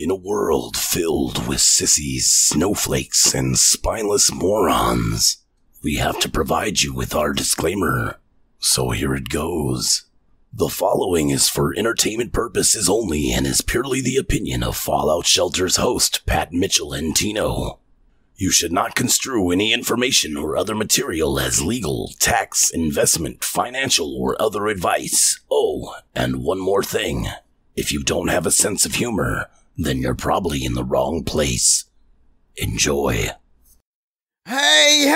In a world filled with sissies, snowflakes, and spineless morons, we have to provide you with our disclaimer. So here it goes. The following is for entertainment purposes only and is purely the opinion of Fallout Shelter's host, Pat Mitchell and Tino. You should not construe any information or other material as legal, tax, investment, financial, or other advice. Oh, and one more thing. If you don't have a sense of humor, then you're probably in the wrong place. Enjoy. Hey,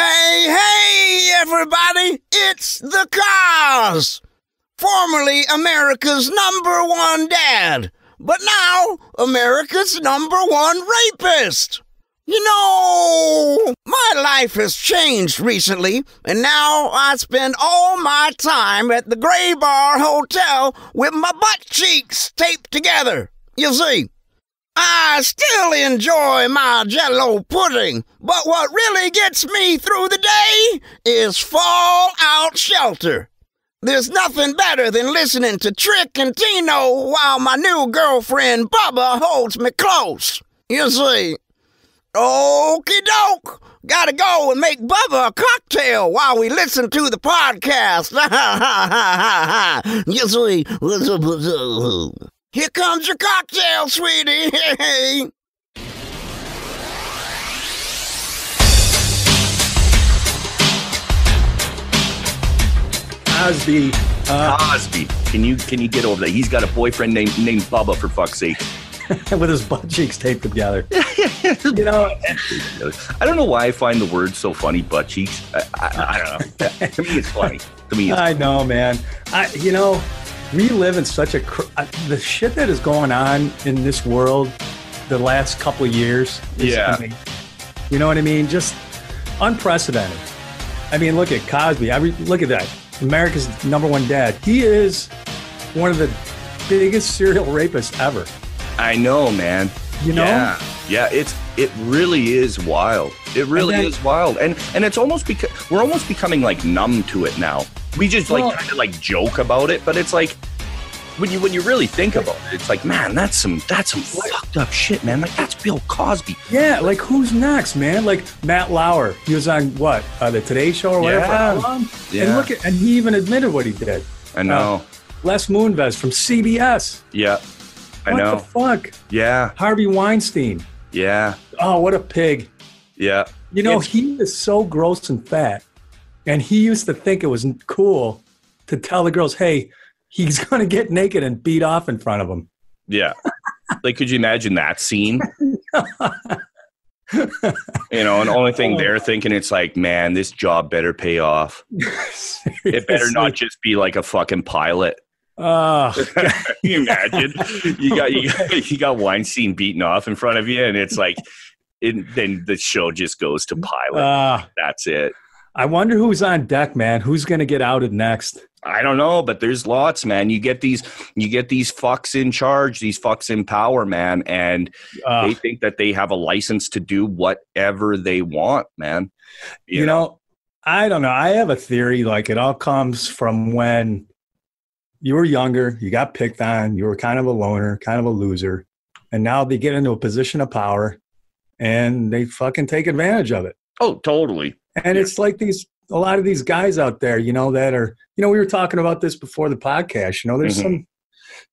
everybody! It's the Cause! Formerly America's #1 dad, but now America's #1 rapist. You know, my life has changed recently, and now I spend all my time at the Gray Bar Hotel with my butt cheeks taped together. You see, I still enjoy my Jell-O pudding, but what really gets me through the day is Fallout Shelter. There's nothing better than listening to Trick and Tino while my new girlfriend Bubba holds me close. You see, okie doke, gotta go and make Bubba a cocktail while we listen to the podcast. You see, here comes your cocktail, sweetie. Cosby. Cosby. Can you get over that? He's got a boyfriend named Bubba, for fuck's sake. With his butt cheeks taped together. You know, I don't know why I find the word so funny, butt cheeks. I don't know. To me, it's funny. I know, man. We live in such a... the shit that is going on in this world the last couple of years is amazing. You know what I mean? Just unprecedented. I mean, look at Cosby. Look at that. America's #1 dad. He is one of the biggest serial rapists ever. I know, man. You know? Yeah. It really is wild. It really is wild, and it's almost we're almost becoming like numb to it now. We just kind of joke about it, but it's like when you really think about it, it's like, man, that's some fucked up shit, man. Like, that's Bill Cosby. Yeah, like, who's next, man? Like Matt Lauer, he was on what, the Today Show or whatever. Yeah. And he even admitted what he did. I know. Les Moonves from CBS. Yeah, I know. What the fuck? Yeah. Harvey Weinstein. Yeah. Oh, what a pig. Yeah. You know, he is so gross and fat, and he used to think it was cool to tell the girls, hey, he's going to get naked and beat off in front of them. Yeah. Like, could you imagine that scene? And the only thing they're thinking, it's like, man, this job better pay off. It better not just be like a fucking pilot. Can you imagine? You got Weinstein beating off in front of you, and it's like, then the show just goes to pilot. That's it. I wonder who's on deck, man. Who's going to get outed next? I don't know, but there's lots, man. You get these fucks in charge, these fucks in power, man, and they think that they have a license to do whatever they want, man. You know, I don't know. I have a theory, like, it all comes from when you were younger, you got picked on, you were kind of a loner, kind of a loser, and now they get into a position of power, and they fucking take advantage of it. Oh, totally. And it's like a lot of these guys out there, that are, we were talking about this before the podcast, there's some,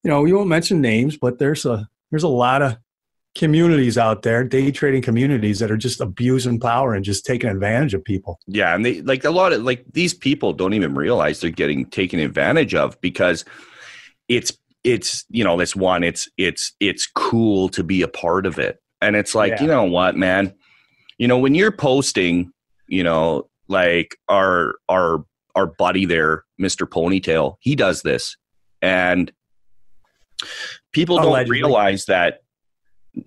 we won't mention names, but there's a lot of communities out there, day trading communities, that are just abusing power and just taking advantage of people. Yeah. And they a lot of these people don't even realize they're getting taken advantage of, because it's cool to be a part of it. And it's like, you know what, man, when you're posting, like our buddy there, Mr. Ponytail, he does this, and people don't realize that.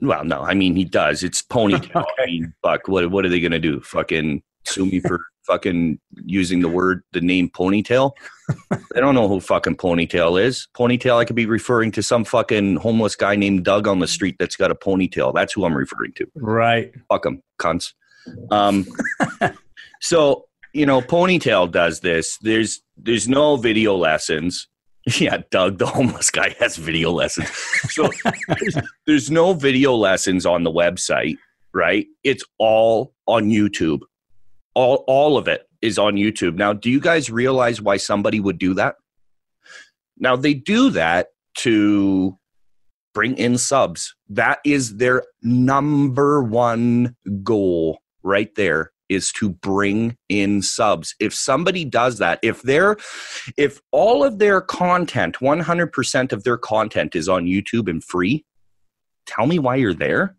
Well, no, I mean, he does. It's Ponytail. Okay. I mean, fuck, what are they gonna do? Fucking sue me for fucking using the name Ponytail? They don't know who fucking Ponytail is. Ponytail, I could be referring to some fucking homeless guy named Doug on the street that's got a ponytail. That's who I'm referring to. Right. Fuck them, cunts. So, Ponytail does this. There's no video lessons. Yeah, Doug, the homeless guy, has video lessons. So there's no video lessons on the website, right? It's all on YouTube. All of it is on YouTube. Now, do you guys realize why somebody would do that? Now, they do that to bring in subs. That is their number one goal right there, is to bring in subs. If somebody does that, if all of their content, 100% of their content is on YouTube and free, tell me why you're there.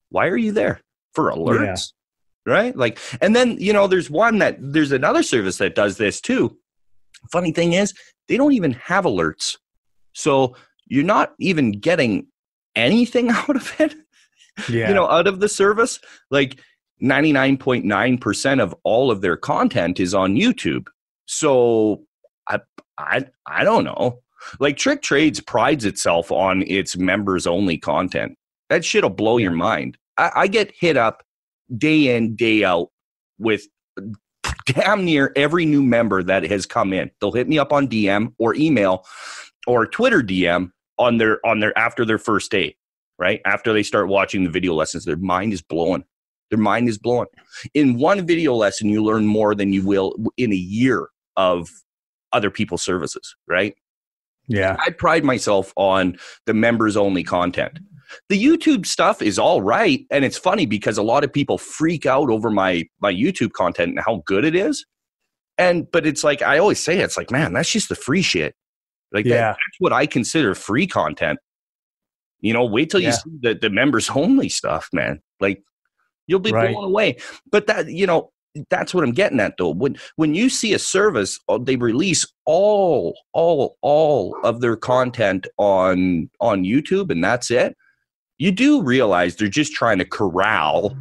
Why are you there? For alerts, right? Like, and then, there's another service that does this too. Funny thing is, they don't even have alerts. So you're not even getting anything out of it, out of the service. Like 99.9% of all of their content is on YouTube. So I don't know. Like TrickTrades prides itself on its members only content. That shit'll blow your mind. I get hit up day in, day out with damn near every new member that has come in. They'll hit me up on DM or email or Twitter DM on their after their first day, right? After they start watching the video lessons, their mind is blowing. Their mind is blowing. In one video lesson, you learn more than you will in a year of other people's services, right? Yeah. I pride myself on the members only content. The YouTube stuff is all right, and it's funny because a lot of people freak out over my YouTube content and how good it is. But it's like, I always say, it's like, man, that's just the free shit. Like, that's what I consider free content. Wait till you see the members only stuff, man. Like, you'll be blown away. But that's what I'm getting at, though. When you see a service, they release all of their content on YouTube, and that's it. You do realize they're just trying to corral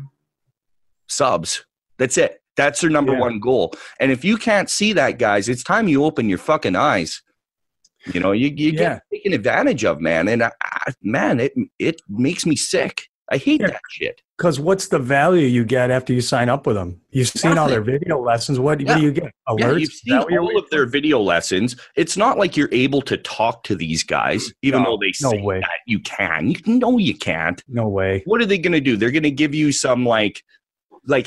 subs. That's it. That's their number one goal. And if you can't see that, guys, it's time you open your fucking eyes. You get taken advantage of, man. And it makes me sick. I hate that shit. Because what's the value you get after you sign up with them? You've seen all their video lessons. What do you get? Alerts? Yeah, you've seen all of their video lessons. It's not like you're able to talk to these guys, even though they say that you can. No, you can't. No way. What are they going to do? They're going to give you some like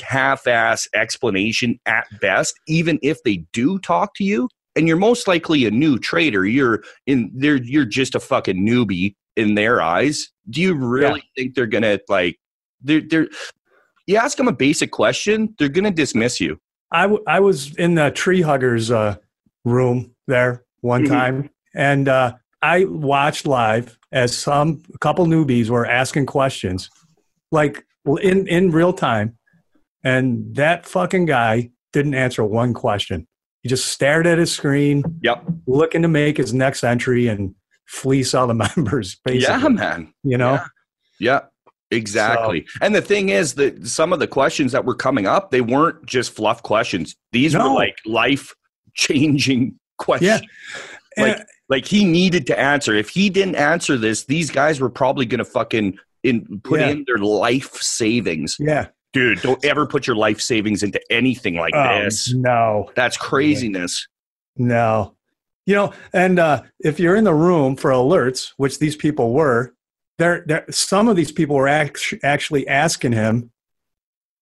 half-ass explanation at best, even if they do talk to you. And you're most likely a new trader. You're just a fucking newbie in their eyes. Do you really think they're gonna you ask them a basic question, they're gonna dismiss you? I was in the tree huggers room there one time, and I watched live as a couple newbies were asking questions, like in real time, and that fucking guy didn't answer one question. He just stared at his screen, looking to make his next entry and fleece all the members, basically. Yeah, man. Yeah, exactly. So, and the thing is that some of the questions that were coming up, they weren't just fluff questions. These were like life-changing questions. Yeah. Like he needed to answer. If he didn't answer this, these guys were probably going to fucking put in their life savings. Yeah. Dude, don't ever put your life savings into anything like this. No. That's craziness. No. And if you're in the room for alerts, which these people were, some of these people were actually asking him,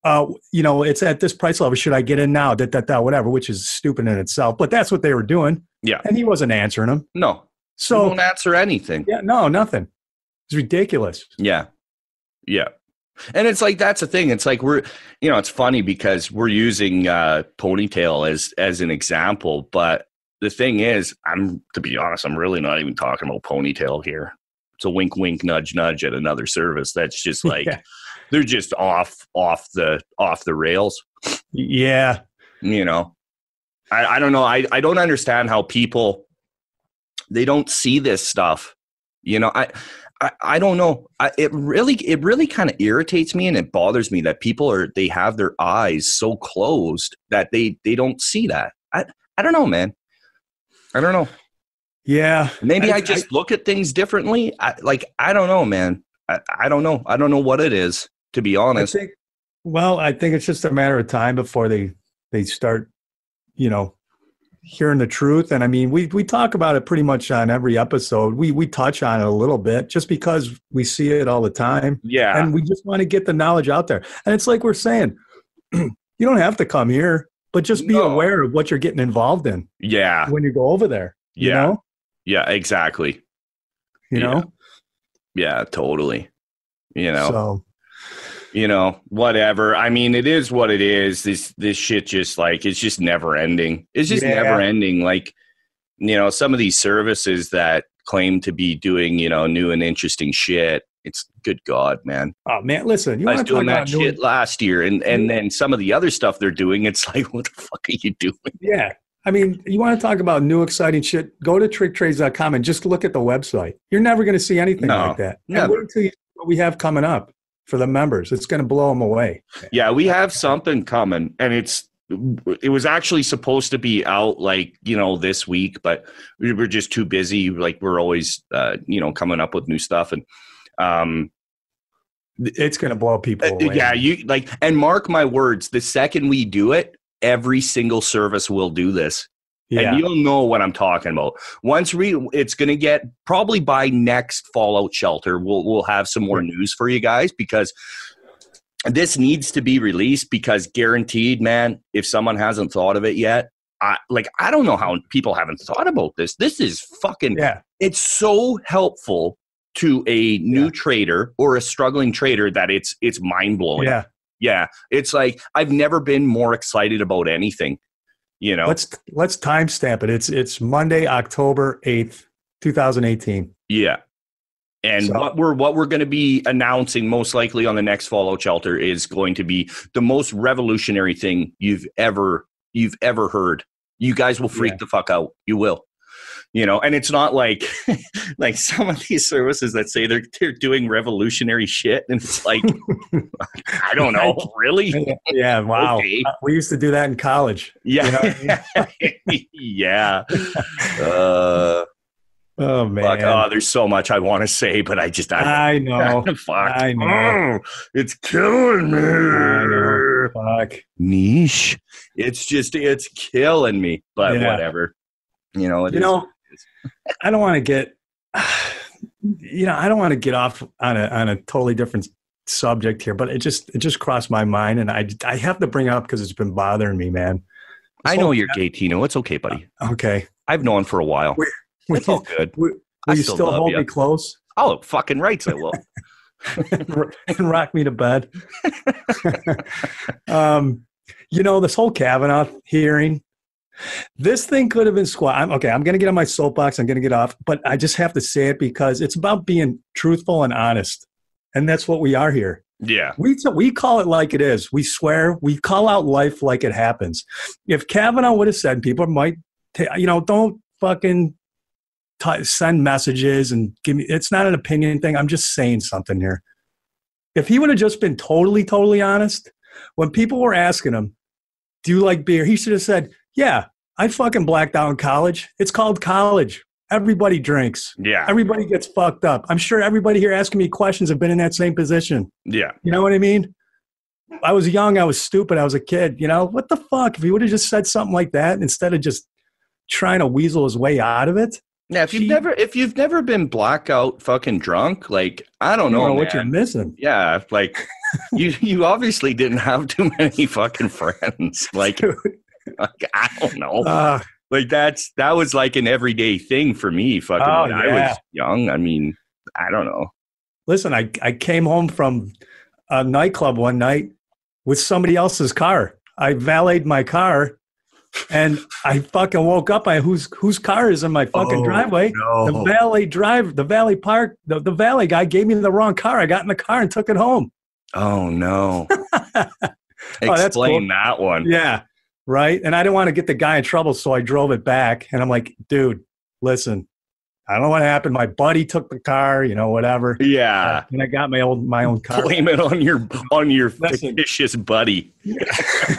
it's at this price level. Should I get in now? Whatever, which is stupid in itself. But that's what they were doing. Yeah. And he wasn't answering them. No. So don't answer anything. Yeah, no, nothing. It's ridiculous. Yeah. Yeah. And it's like, that's the thing. It's like it's funny because we're using Ponytail as an example. But the thing is, to be honest, I'm really not even talking about Ponytail here. It's a wink, wink, nudge, nudge at another service. That's just like, they're just off the rails. Yeah. I don't know. I don't understand how people, they don't see this stuff. I don't know. It really kind of irritates me, and it bothers me that they have their eyes so closed that they don't see that. I don't know, man. I don't know. Yeah. Maybe I just look at things differently. I don't know, man. I don't know. I don't know what it is, to be honest. I think it's just a matter of time before they start, hearing the truth. And I mean, we talk about it pretty much on every episode. We touch on it a little bit just because we see it all the time. Yeah. And we just want to get the knowledge out there. And it's like we're saying, you don't have to come here, but just be aware of what you're getting involved in. Yeah. When you go over there. Yeah. You know? Yeah, exactly. You know? Yeah, totally. So, whatever. I mean, it is what it is. This shit just like, it's just never ending. It's just never ending. Like, some of these services that claim to be doing, new and interesting shit. It's good God, man. Oh man, listen, I was doing that shit last year. And then some of the other stuff they're doing, it's like, what the fuck are you doing? Yeah. I mean, you want to talk about new exciting shit, go to TrickTrades.com and just look at the website. You're never going to see anything like that. Never. Wait until you see what we have coming up for the members. It's going to blow them away. Yeah, we have something coming, and it was actually supposed to be out like, this week, but we were just too busy. Like we're always, coming up with new stuff, and it's going to blow people away. Yeah, and mark my words, the second we do it, every single service will do this. Yeah. And you'll know what I'm talking about. It's going to get, probably by next Fallout Shelter, we'll have some more news for you guys, because this needs to be released, because guaranteed, man, if someone hasn't thought of it yet, I don't know how people haven't thought about this. This is fucking, it's so helpful to a new trader or a struggling trader that it's mind blowing. Yeah. Yeah, it's like I've never been more excited about anything, Let's timestamp it. It's Monday, October 8th, 2018. Yeah. And what we're going to be announcing most likely on the next Fallout Shelter is going to be the most revolutionary thing you've ever heard. You guys will freak the fuck out. You will. And it's not like like some of these services that say they're doing revolutionary shit, and it's like, I don't know, really? Yeah, wow. Okay. We used to do that in college. Yeah. Yeah. Oh man. Fuck, there's so much I want to say, but I know. Fuck. I know. It's killing me. I know. Fuck. Niche. It's killing me, but whatever. I don't want to get, I don't want to get off on a totally different subject here, but it just crossed my mind, and I have to bring it up because it's been bothering me, man. I know you're gay, Tino. It's okay, buddy. Okay. I've known for a while. It's all good. Will you still hold me close? Oh, fucking rights I will. and rock me to bed. This whole Kavanaugh hearing, this thing could have been I'm going to get on my soapbox. I'm going to get off, but I just have to say it because it's about being truthful and honest. And that's what we are here. Yeah. We call it like it is. We swear. We call out life like it happens. If Kavanaugh would have said, people might, don't fucking send messages and give me, it's not an opinion thing. I'm just saying something here. If he would have just been totally, totally honest, when people were asking him, do you like beer? He should have said, yeah, I fucking blacked out in college. It's called college. Everybody drinks. Yeah. Everybody gets fucked up. I'm sure everybody here asking me questions have been in that same position. Yeah. You know what I mean? I was young. I was stupid. I was a kid. What the fuck? If he would have just said something like that instead of just trying to weasel his way out of it. Yeah, if you've never been blackout fucking drunk, like, I don't know what you're missing. Yeah, like you obviously didn't have too many fucking friends. Like I don't know. Like that was like an everyday thing for me. Fucking when I was young. I mean, I don't know. Listen, I came home from a nightclub one night with somebody else's car. I valeted my car. And I fucking woke up. Whose car is in my fucking driveway? No. The valet guy gave me the wrong car. I got in the car and took it home. Oh no! Explain that one. Yeah, right. And I didn't want to get the guy in trouble, so I drove it back. And I'm like, dude, listen, I don't know what happened. My buddy took the car, whatever. Yeah. And I got my own car. Blame it on your fictitious buddy.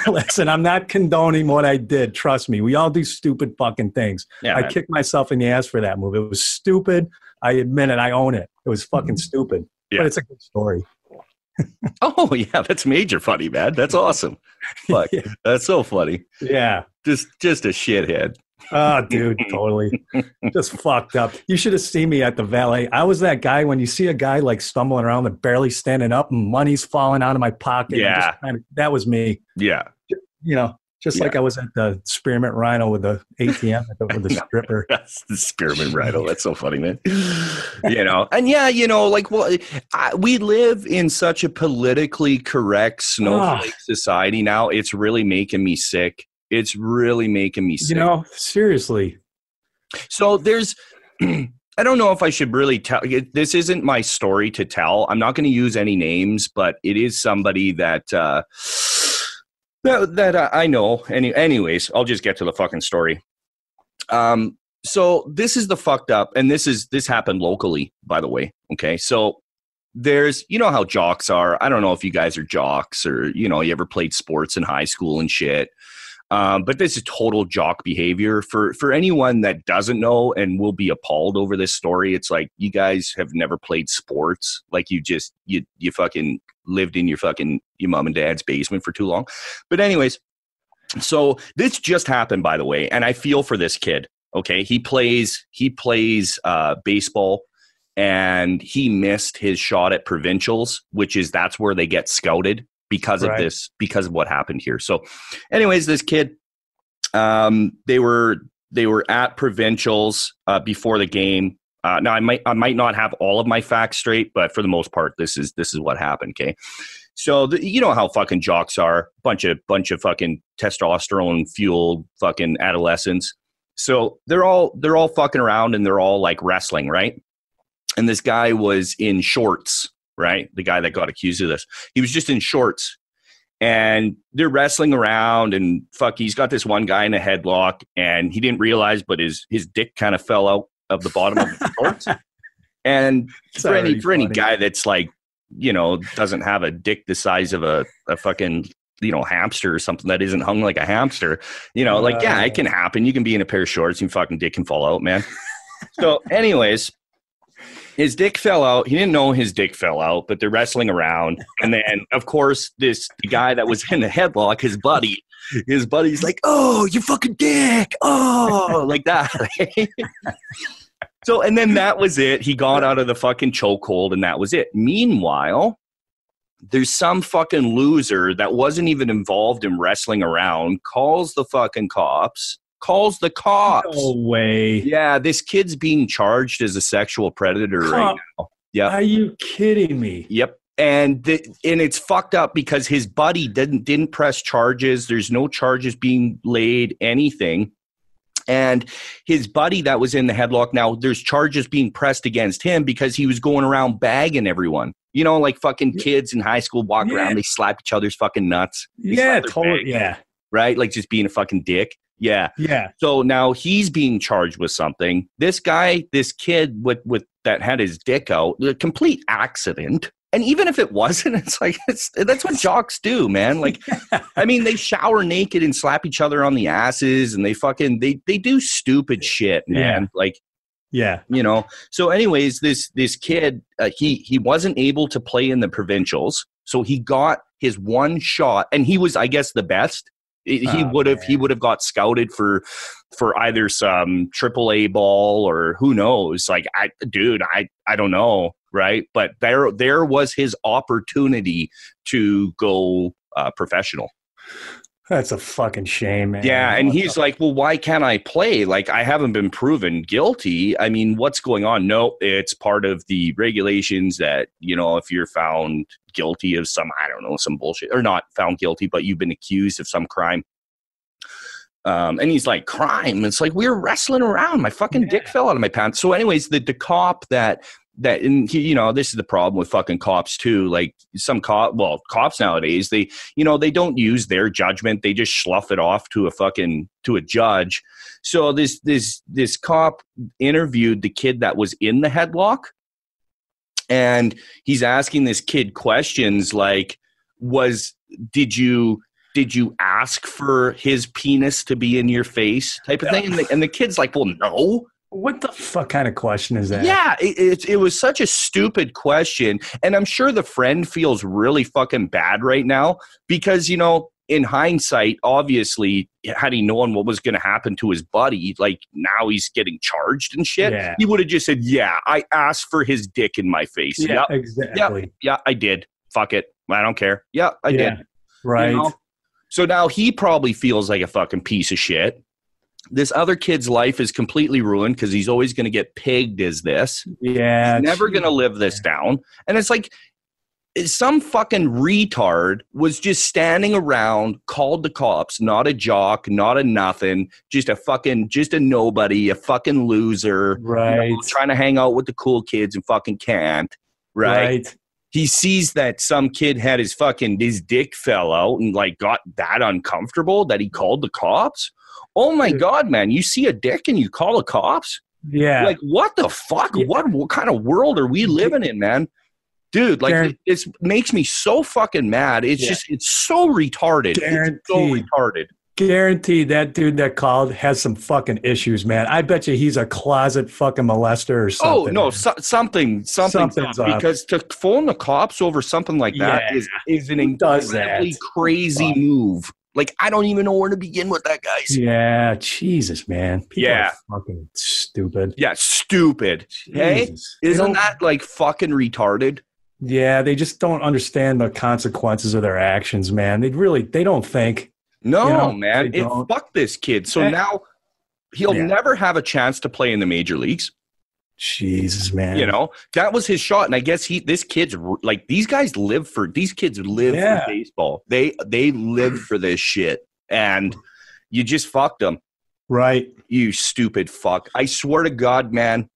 Listen, I'm not condoning what I did. Trust me. We all do stupid fucking things. Yeah, I kicked myself in the ass for that move. It was stupid. I admit it. I own it. It was fucking stupid. Yeah. But it's a good story. Oh, yeah. That's major funny, man. That's awesome. Fuck. Yeah. That's so funny. Yeah. Just a shithead. Oh, dude, totally. Just fucked up. You should have seen me at the valet. I was that guy when you see a guy like stumbling around and barely standing up and money's falling out of my pocket. Yeah. That was me. Yeah. You know, just like I was at the Spearmint Rhino with the ATM with the stripper. That's the Spearmint Rhino. That's so funny, man. You know, and like, well, we live in such a politically correct snowflake society now. It's really making me sick. It's really making me sick. You know, seriously. So there's, I don't know if I should really tell. This isn't my story to tell. I'm not going to use any names, but it is somebody that I know. Anyways, I'll just get to the fucking story. So this is the fucked up, and this happened locally, by the way. Okay, so there's, you know how jocks are. I don't know if you guys are jocks or, you know, you ever played sports in high school and shit. But this is total jock behavior for anyone that doesn't know and will be appalled over this story. It's like, you guys have never played sports. Like you fucking lived in your mom and dad's basement for too long. But anyways, so this just happened, by the way. And I feel for this kid. Okay. He plays baseball, and he missed his shot at provincials, that's where they get scouted. Because of this, because of what happened here. So anyways, this kid, they were at provincials before the game. Now I might not have all of my facts straight, but for the most part, this is what happened. Okay. So you know how fucking jocks are, bunch of fucking testosterone fueled fucking adolescents. So they're all fucking around, and they're all like wrestling. Right. And this guy was in shorts. Right? The guy that got accused of this. He was just in shorts, and they're wrestling around, and he's got this one guy in a headlock, and he didn't realize, but his dick kind of fell out of the bottom of the shorts. And for any guy that's like, you know, doesn't have a dick the size of a fucking, you know, hamster or something that isn't hung like a hamster, you know, like, yeah, it can happen. You can be in a pair of shorts and fucking dick can fall out, man. So anyways, his dick fell out. He didn't know his dick fell out, but they're wrestling around. And then, of course, the guy that was in the headlock, his buddy's like, "Oh, you fucking dick." Oh, like that. So, and then that was it. He got out of the fucking chokehold, and that was it. Meanwhile, there's some fucking loser that wasn't even involved in wrestling around, calls the cops. No way. Yeah, this kid's being charged as a sexual predator right now. Yeah. Are you kidding me? Yep. And it's fucked up because his buddy didn't press charges. There's no charges being laid, anything. And his buddy that was in the headlock, now there's charges being pressed against him because he was going around bagging everyone. You know, like fucking kids in high school walk around, they slap each other's fucking nuts. Yeah, totally. Yeah. Right? Like just being a fucking dick. Yeah. Yeah. So now he's being charged with something. This kid with that had his dick out, a complete accident. And even if it wasn't, it's like, that's what jocks do, man. Like, I mean, they shower naked and slap each other on the asses, and they do stupid shit, man. Yeah. Like, yeah, you know. So anyways, this kid, he wasn't able to play in the provincials. So he got his one shot, and he was, I guess, the best. He would have got scouted for either some AAA ball or who knows. Like, I don't know, right? But there was his opportunity to go professional. That's a fucking shame, man. Yeah, and he's like, well, why can't I play? Like, I haven't been proven guilty. I mean, what's going on? No, it's part of the regulations that, you know, if you're found guilty of some, I don't know, some bullshit, or not found guilty, but you've been accused of some crime. And he's like, crime? It's like, we were wrestling around. My fucking dick fell out of my pants. So anyways, the cop that, and he, you know, this is the problem with fucking cops too. Like cops nowadays, they don't use their judgment. They just slough it off to a judge. So this cop interviewed the kid that was in the headlock, and he's asking this kid questions like, did you ask for his penis to be in your face type of thing? And the kid's like, well, no. What the fuck kind of question is that? Yeah, it was such a stupid question. And I'm sure the friend feels really fucking bad right now because, you know, in hindsight, obviously, had he known what was going to happen to his buddy, like now he's getting charged and shit, he would have just said, yeah, I asked for his dick in my face. Yeah, yep. exactly. Yeah, I did. Fuck it. I don't care. Yeah, I did. Right. You know? So now he probably feels like a fucking piece of shit. This other kid's life is completely ruined because he's always going to get pegged as this. Yeah. He's never going to live this down. And it's like, some fucking retard was just standing around, called the cops, not a jock, not a nothing, just a nobody, a fucking loser, right? You know, trying to hang out with the cool kids and fucking can't, right? He sees that some kid had his dick fell out and like got that uncomfortable that he called the cops. Oh my God, man, you see a dick and you call the cops? Yeah. Like, what the fuck? Yeah. What kind of world are we living in, man? Dude, like, it makes me so fucking mad. It's just, it's so retarded. Guaranteed. It's so retarded. Guaranteed that dude that called has some fucking issues, man. I bet you he's a closet fucking molester or something. Oh, no, something's up. Because to phone the cops over something like that is an incredibly crazy move. Like, I don't even know where to begin with that, guys. Yeah, Jesus, man. People are fucking stupid. Yeah, stupid. Jesus. Hey, isn't that, like, fucking retarded? Yeah, they just don't understand the consequences of their actions, man. They don't think. No, man. Fuck this kid. So now he'll never have a chance to play in the major leagues. Jesus, man. You know, that was his shot. And I guess these kids live for baseball. They live for this shit. And you just fucked them. Right. You stupid fuck. I swear to God, man,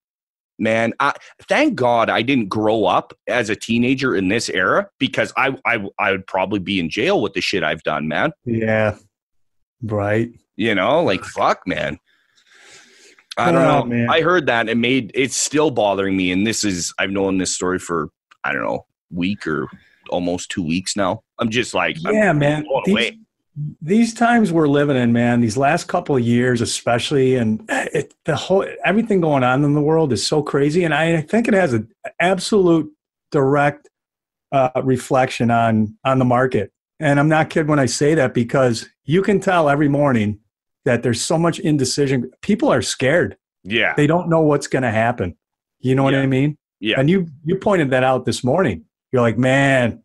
thank God I didn't grow up as a teenager in this era, because I would probably be in jail with the shit I've done, man. Yeah. Right. You know, like, fuck, man. I don't know. Man. I heard that and it's still bothering me. And I've known this story for, I don't know, week or almost 2 weeks now. I'm just like, man. These times we're living in, man, these last couple of years especially, and everything going on in the world is so crazy. And I think it has an absolute direct reflection on the market. And I'm not kidding when I say that, because you can tell every morning that there's so much indecision. People are scared. Yeah. They don't know what's going to happen. You know what I mean? Yeah. And you pointed that out this morning. You're like, man,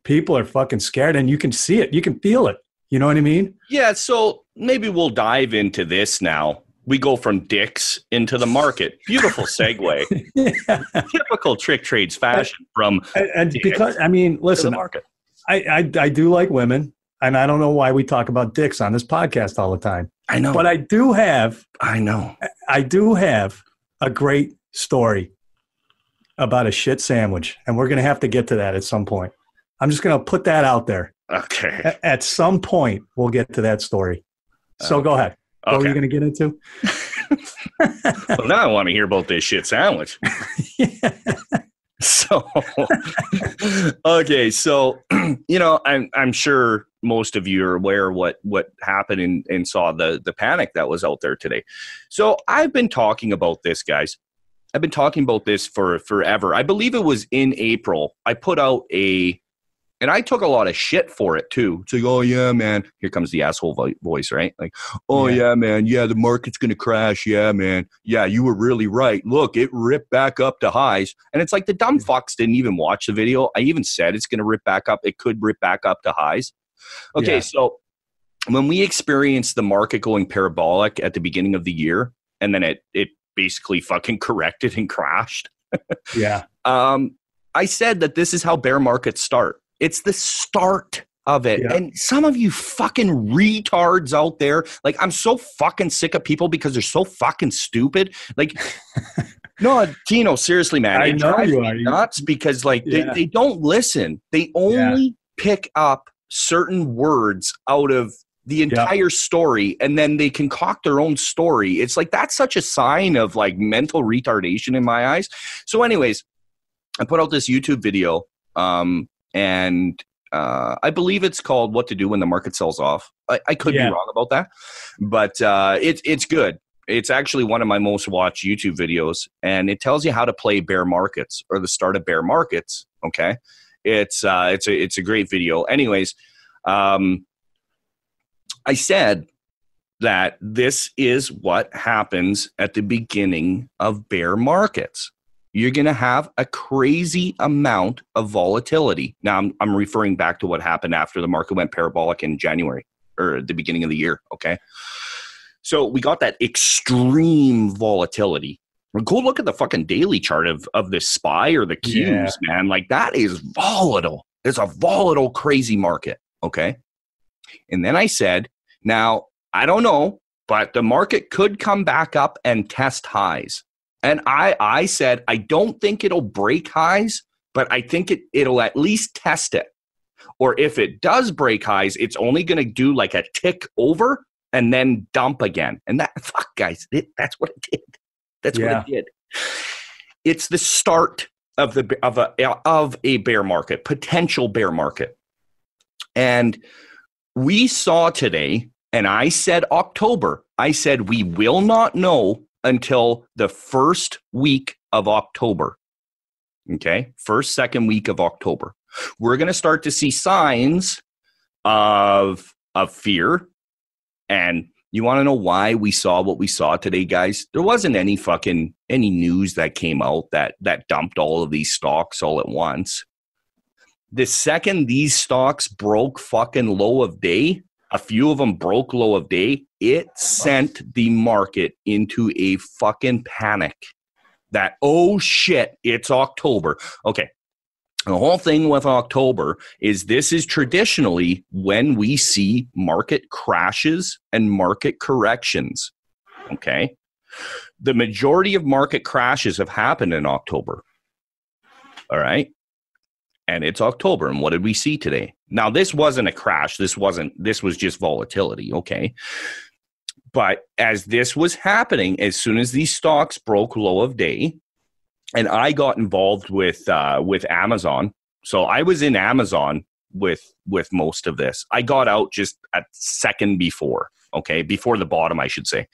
people are fucking scared, and you can see it. You can feel it. You know what I mean? Yeah, so maybe we'll dive into this now. We go from dicks into the market. Beautiful segue. Typical TrickTrades fashion from because, I mean, listen, market. I do like women, and I don't know why we talk about dicks on this podcast all the time. I know. But I do have a great story about a shit sandwich, and we're going to have to get to that at some point. I'm just going to put that out there. Okay. At some point, we'll get to that story. So go ahead. What were you going to get into? Well, now I want to hear about this shit sandwich. So, okay. So, you know, I'm sure most of you are aware what happened and saw the panic that was out there today. So I've been talking about this, guys. I've been talking about this for forever. I believe it was in April. I put out and I took a lot of shit for it too. It's like, oh yeah, man. Here comes the asshole voice, right? Like, oh yeah, man. Yeah, the market's going to crash. Yeah, man. Yeah, you were really right. Look, it ripped back up to highs. And it's like the dumb fucks didn't even watch the video. I even said it's going to rip back up. It could rip back up to highs. Okay, so when we experienced the market going parabolic at the beginning of the year, and then it basically fucking corrected and crashed. I said that this is how bear markets start. It's the start of it. Yeah. And some of you fucking retards out there, like, I'm so fucking sick of people because they're so fucking stupid. Like, no, Tino, seriously, man. I know you are nuts because, like, they don't listen. They only pick up certain words out of the entire story, and then they concoct their own story. It's like, that's such a sign of, like, mental retardation in my eyes. So anyways, I put out this YouTube video, and I believe it's called What to Do When the Market Sells Off. I could be wrong about that, but it's good. It's actually one of my most watched YouTube videos, and it tells you how to play bear markets or the start of bear markets. Okay, it's a great video. Anyways, I said that this is what happens at the beginning of bear markets. You're going to have a crazy amount of volatility. Now, I'm referring back to what happened after the market went parabolic in January or the beginning of the year, okay? So we got that extreme volatility. Go look at the fucking daily chart of the SPY or the Qs, man. Like, that is volatile. It's a volatile, crazy market, okay? And then I said, now, I don't know, but the market could come back up and test highs. And I said, I don't think it'll break highs, but I think it'll at least test it. Or if it does break highs, it's only going to do like a tick over and then dump again. And that, fuck, guys, that's what it did. That's what it did. It's the start of a bear market, potential bear market. And we saw today, and I said October, I said we will not know until the first week of October. Okay? First, second week of October. We're going to start to see signs of fear. And you want to know why we saw what we saw today, guys? There wasn't any news that came out that dumped all of these stocks all at once. The second these stocks broke fucking low of day, a few of them broke low of day, it sent the market into a fucking panic that, oh shit, it's October. Okay. The whole thing with October is this is traditionally when we see market crashes and market corrections. Okay. The majority of market crashes have happened in October. All right. And it's October. And what did we see today? Now, this wasn't a crash. This was just volatility. Okay. But as this was happening, as soon as these stocks broke low of day, and I got involved with Amazon. So I was in Amazon with most of this. I got out just a second before. Okay, before the bottom, I should say.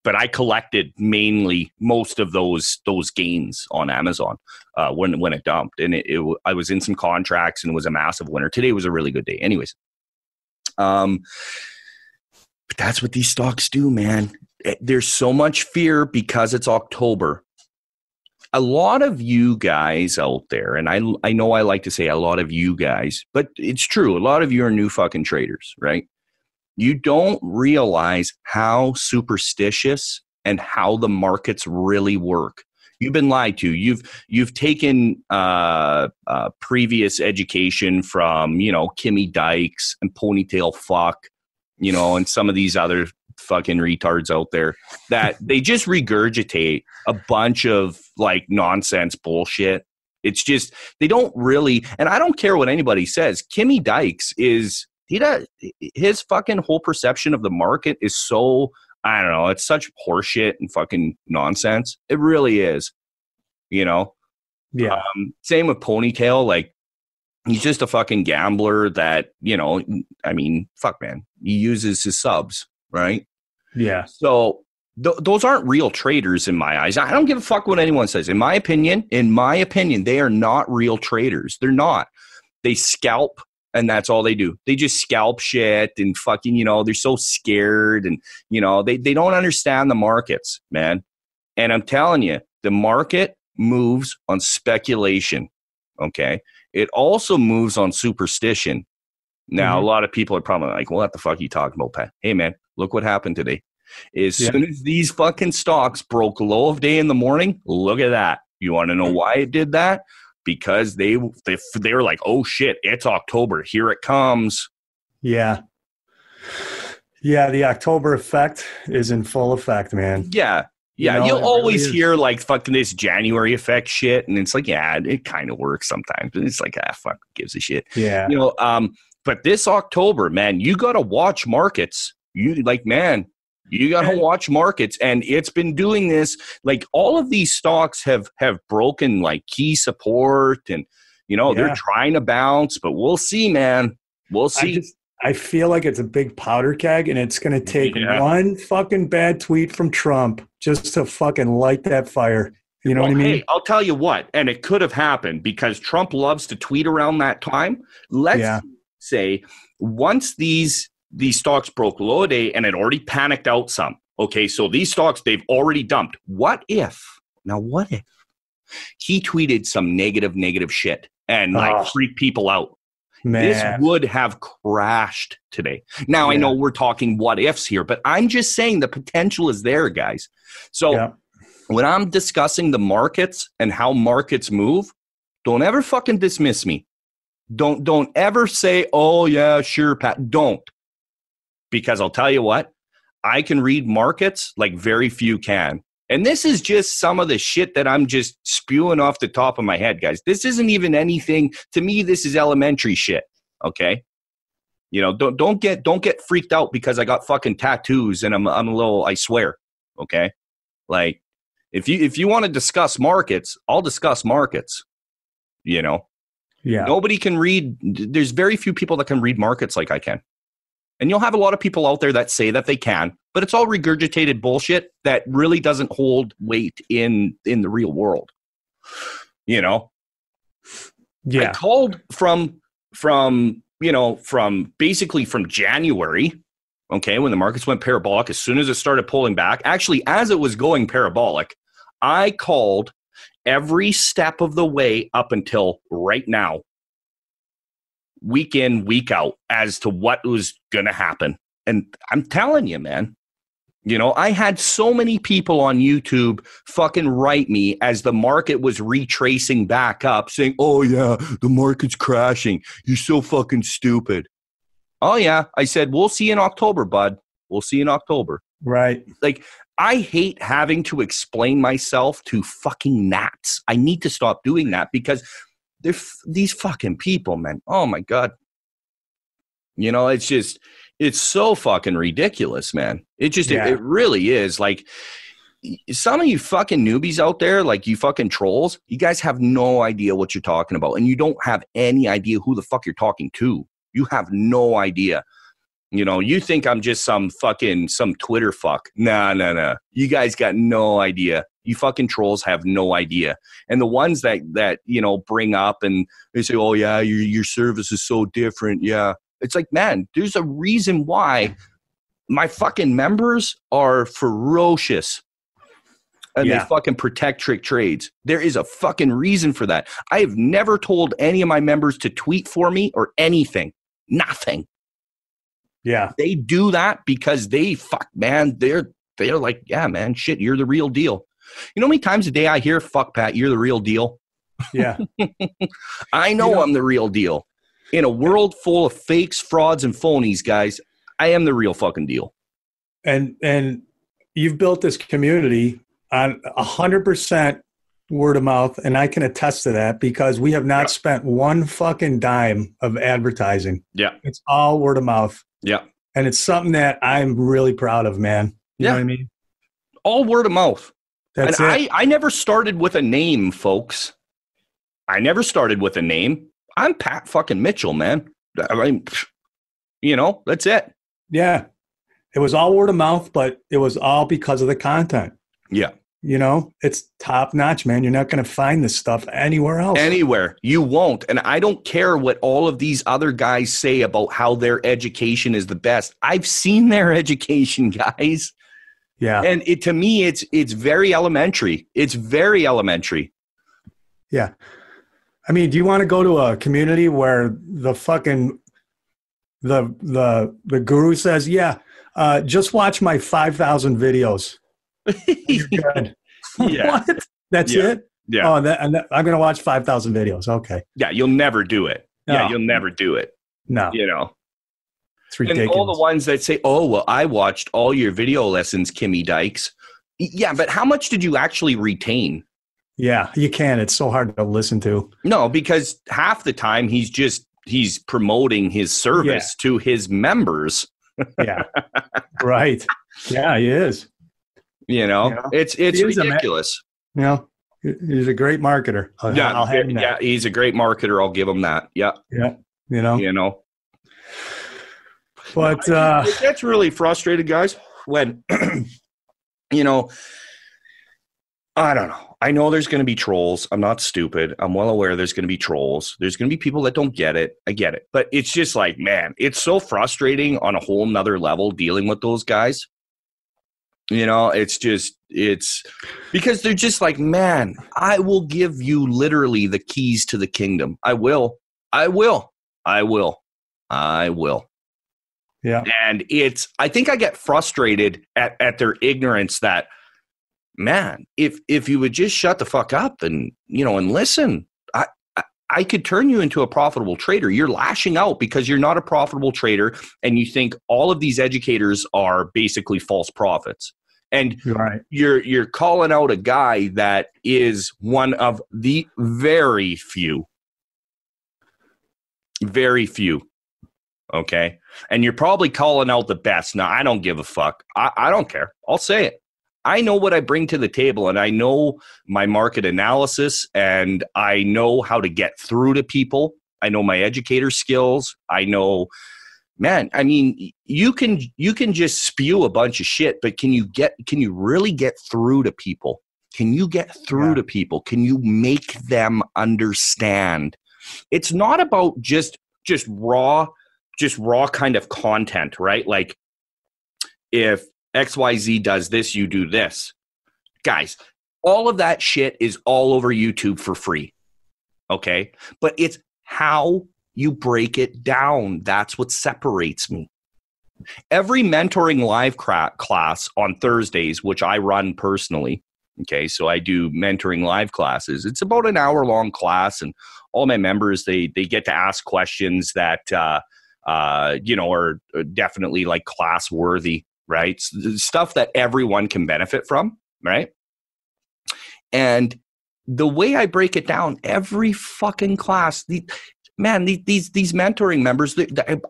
But I collected mainly most of those gains on Amazon when it dumped, and I was in some contracts, and it was a massive winner. Today was a really good day. Anyways, but that's what these stocks do, man. There's so much fear because it's October. A lot of you guys out there, and I know I like to say a lot of you guys, but it's true. A lot of you are new fucking traders, right? You don't realize how superstitious and how the markets really work. You've been lied to. You've taken previous education from, Kimmy Dykes and Ponytail Fuck, and some of these other fucking retards out there that they just regurgitate a bunch of like nonsense bullshit. It's just, they don't really, and I don't care what anybody says. Kimmy Dykes his fucking whole perception of the market is so, I don't know, it's such horseshit and fucking nonsense. It really is, Yeah. Same with Ponytail. Like, he's just a fucking gambler that, fuck, man. He uses his subs, right? Yeah. So those aren't real traders in my eyes. I don't give a fuck what anyone says. In my opinion, they are not real traders. They're not. They scalp. And that's all they do. They just scalp shit and fucking, they're so scared and, they don't understand the markets, man. And I'm telling you, the market moves on speculation, okay? It also moves on superstition. Now, a lot of people are probably like, well, what the fuck are you talking about, Pat? Hey, man, look what happened today. As soon as these fucking stocks broke low of day in the morning, look at that. You want to know why it did that? Because they were like, oh shit, it's October, here it comes. Yeah, the October effect is in full effect, man. Yeah, you'll always hear like fucking this January effect shit, and it's like, yeah, it kind of works sometimes, but it's like, fuck, who gives a shit. Yeah, but this October, man, you gotta watch markets. You got to watch markets, and it's been doing this. Like, all of these stocks have broken like key support, and they're trying to bounce, but we'll see, man. We'll see. I feel like it's a big powder keg, and it's going to take one fucking bad tweet from Trump just to fucking light that fire. You know what I mean? Hey, I'll tell you what, and it could have happened because Trump loves to tweet around that time. Let's say once these these stocks broke low today and it already panicked out some. Okay, so these stocks, they've already dumped. What if he tweeted some negative shit and freaked people out? Man. This would have crashed today. Now, I know we're talking what ifs here, but I'm just saying the potential is there, guys. So when I'm discussing the markets and how markets move, don't ever fucking dismiss me. Don't ever say, oh, yeah, sure, Pat. Don't. Because I'll tell you what, I can read markets like very few can. And this is just some of the shit that I'm just spewing off the top of my head, guys. This isn't even anything. To me, this is elementary shit, okay? You know, don't get freaked out because I got fucking tattoos and I'm a little, I swear, okay? Like, if you want to discuss markets, I'll discuss markets, you know? Yeah. Nobody can read. There's very few people that can read markets like I can. And you'll have a lot of people out there that say that they can, but it's all regurgitated bullshit that really doesn't hold weight in the real world. You know? Yeah. I called from basically from January, okay, when the markets went parabolic, as soon as it started pulling back, actually as it was going parabolic, I called every step of the way up until right now, week in, week out, as to what was going to happen. And I'm telling you, man, you know, I had so many people on YouTube fucking write me as the market was retracing back up saying, oh, yeah, the market's crashing. You're so fucking stupid. Oh, yeah. I said, we'll see in October, bud. We'll see in October. Right. Like, I hate having to explain myself to fucking gnats. I need to stop doing that because they're these fucking people, man. Oh, my God. You know, it's so fucking ridiculous, man. It really is. Like, some of you fucking newbies out there, like you fucking trolls, you guys have no idea what you're talking about. And you don't have any idea who the fuck you're talking to. You have no idea. You know, you think I'm just some Twitter fuck. Nah. You guys got no idea. You fucking trolls have no idea. And the ones that you know, bring up and they say, oh, yeah, your service is so different. Yeah. It's like, man, there's a reason why my fucking members are ferocious and they fucking protect TrickTrades. There is a fucking reason for that. I have never told any of my members to tweet for me or anything. Nothing. Yeah. They do that because they're like, yeah, man, shit, you're the real deal. You know how many times a day I hear, fuck, Pat, you're the real deal? Yeah. I know I'm the real deal. In a world full of fakes, frauds, and phonies, guys, I am the real fucking deal. And you've built this community on 100% word of mouth, and I can attest to that because we have not spent one fucking dime of advertising. Yeah. It's all word of mouth. Yeah. And it's something that I'm really proud of, man. You know what I mean? All word of mouth. That's it. I never started with a name, folks. I never started with a name. I'm Pat fucking Mitchell, man. I mean, you know, that's it. Yeah. It was all word of mouth, but it was all because of the content. Yeah. You know, it's top notch, man. You're not going to find this stuff anywhere else. Anywhere. You won't. And I don't care what all of these other guys say about how their education is the best. I've seen their education, guys. Yeah. And to me, it's very elementary. It's very elementary. Yeah. I mean, do you want to go to a community where the fucking the guru says, just watch my 5,000 videos. You're good. Yeah. What? That's it? Yeah. Oh, I'm going to watch 5,000 videos. Okay. Yeah, you'll never do it. No. Yeah, you'll never do it. No. You know. It's ridiculous. And all the ones that say, oh, well, I watched all your video lessons, Kimmy Dykes. Yeah, but how much did you actually retain? Yeah, you can. It's so hard to listen to. No, because half the time he's promoting his service to his members. Yeah. Right. Yeah, he is. You know, it's ridiculous. You know, he's a great marketer. I'll have him that. Yeah, he's a great marketer. I'll give him that. Yeah. Yeah. You know. But it gets really frustrated, guys, when you know, I don't know. I know there's going to be trolls. I'm not stupid. I'm well aware there's going to be trolls. There's going to be people that don't get it. I get it. But it's just like, man, it's so frustrating on a whole nother level dealing with those guys. You know, it's because they're just like, man, I will give you literally the keys to the kingdom. I will. Yeah. And I think I get frustrated at their ignorance that, man, if you would just shut the fuck up and, you know, and listen, I could turn you into a profitable trader. You're lashing out because you're not a profitable trader and you think all of these educators are basically false prophets. And right. You're calling out a guy that is one of the very few, okay? And you're probably calling out the best. Now, I don't give a fuck. I don't care. I'll say it. I know what I bring to the table, and I know my market analysis, and I know how to get through to people. I know my educator skills. I know, man, I mean, you can just spew a bunch of shit, but can you really get through to people? Can you get through to people? Can you make them understand? It's not about just raw kind of content, right? Like if XYZ does this, you do this. Guys, all of that shit is all over YouTube for free. Okay? But it's how you break it down. That's what separates me. Every mentoring live class on Thursdays, which I run personally, okay, so I do mentoring live classes. It's about an hour-long class, and all my members, they get to ask questions that, you know, are definitely like class-worthy, right? Stuff that everyone can benefit from, right? And the way I break it down, every fucking class, these mentoring members,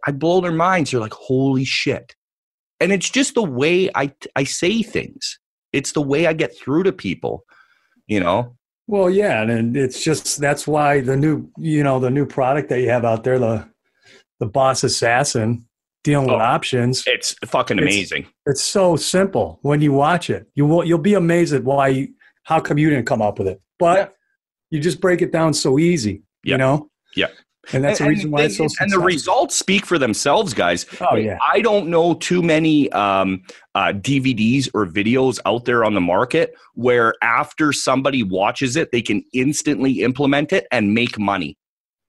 I blow their minds. They're like, holy shit. And it's just the way I say things. It's the way I get through to people, you know? Well, yeah. And it's just, that's why the new product that you have out there, the Boss Assassin, dealing with options. It's fucking amazing. It's so simple when you watch it. You'll be amazed at how come you didn't come up with it. But you just break it down so easy, you know? Yeah. And that's the reason why it's so successful. And the results speak for themselves, guys. Oh, yeah. I don't know too many DVDs or videos out there on the market where after somebody watches it, they can instantly implement it and make money.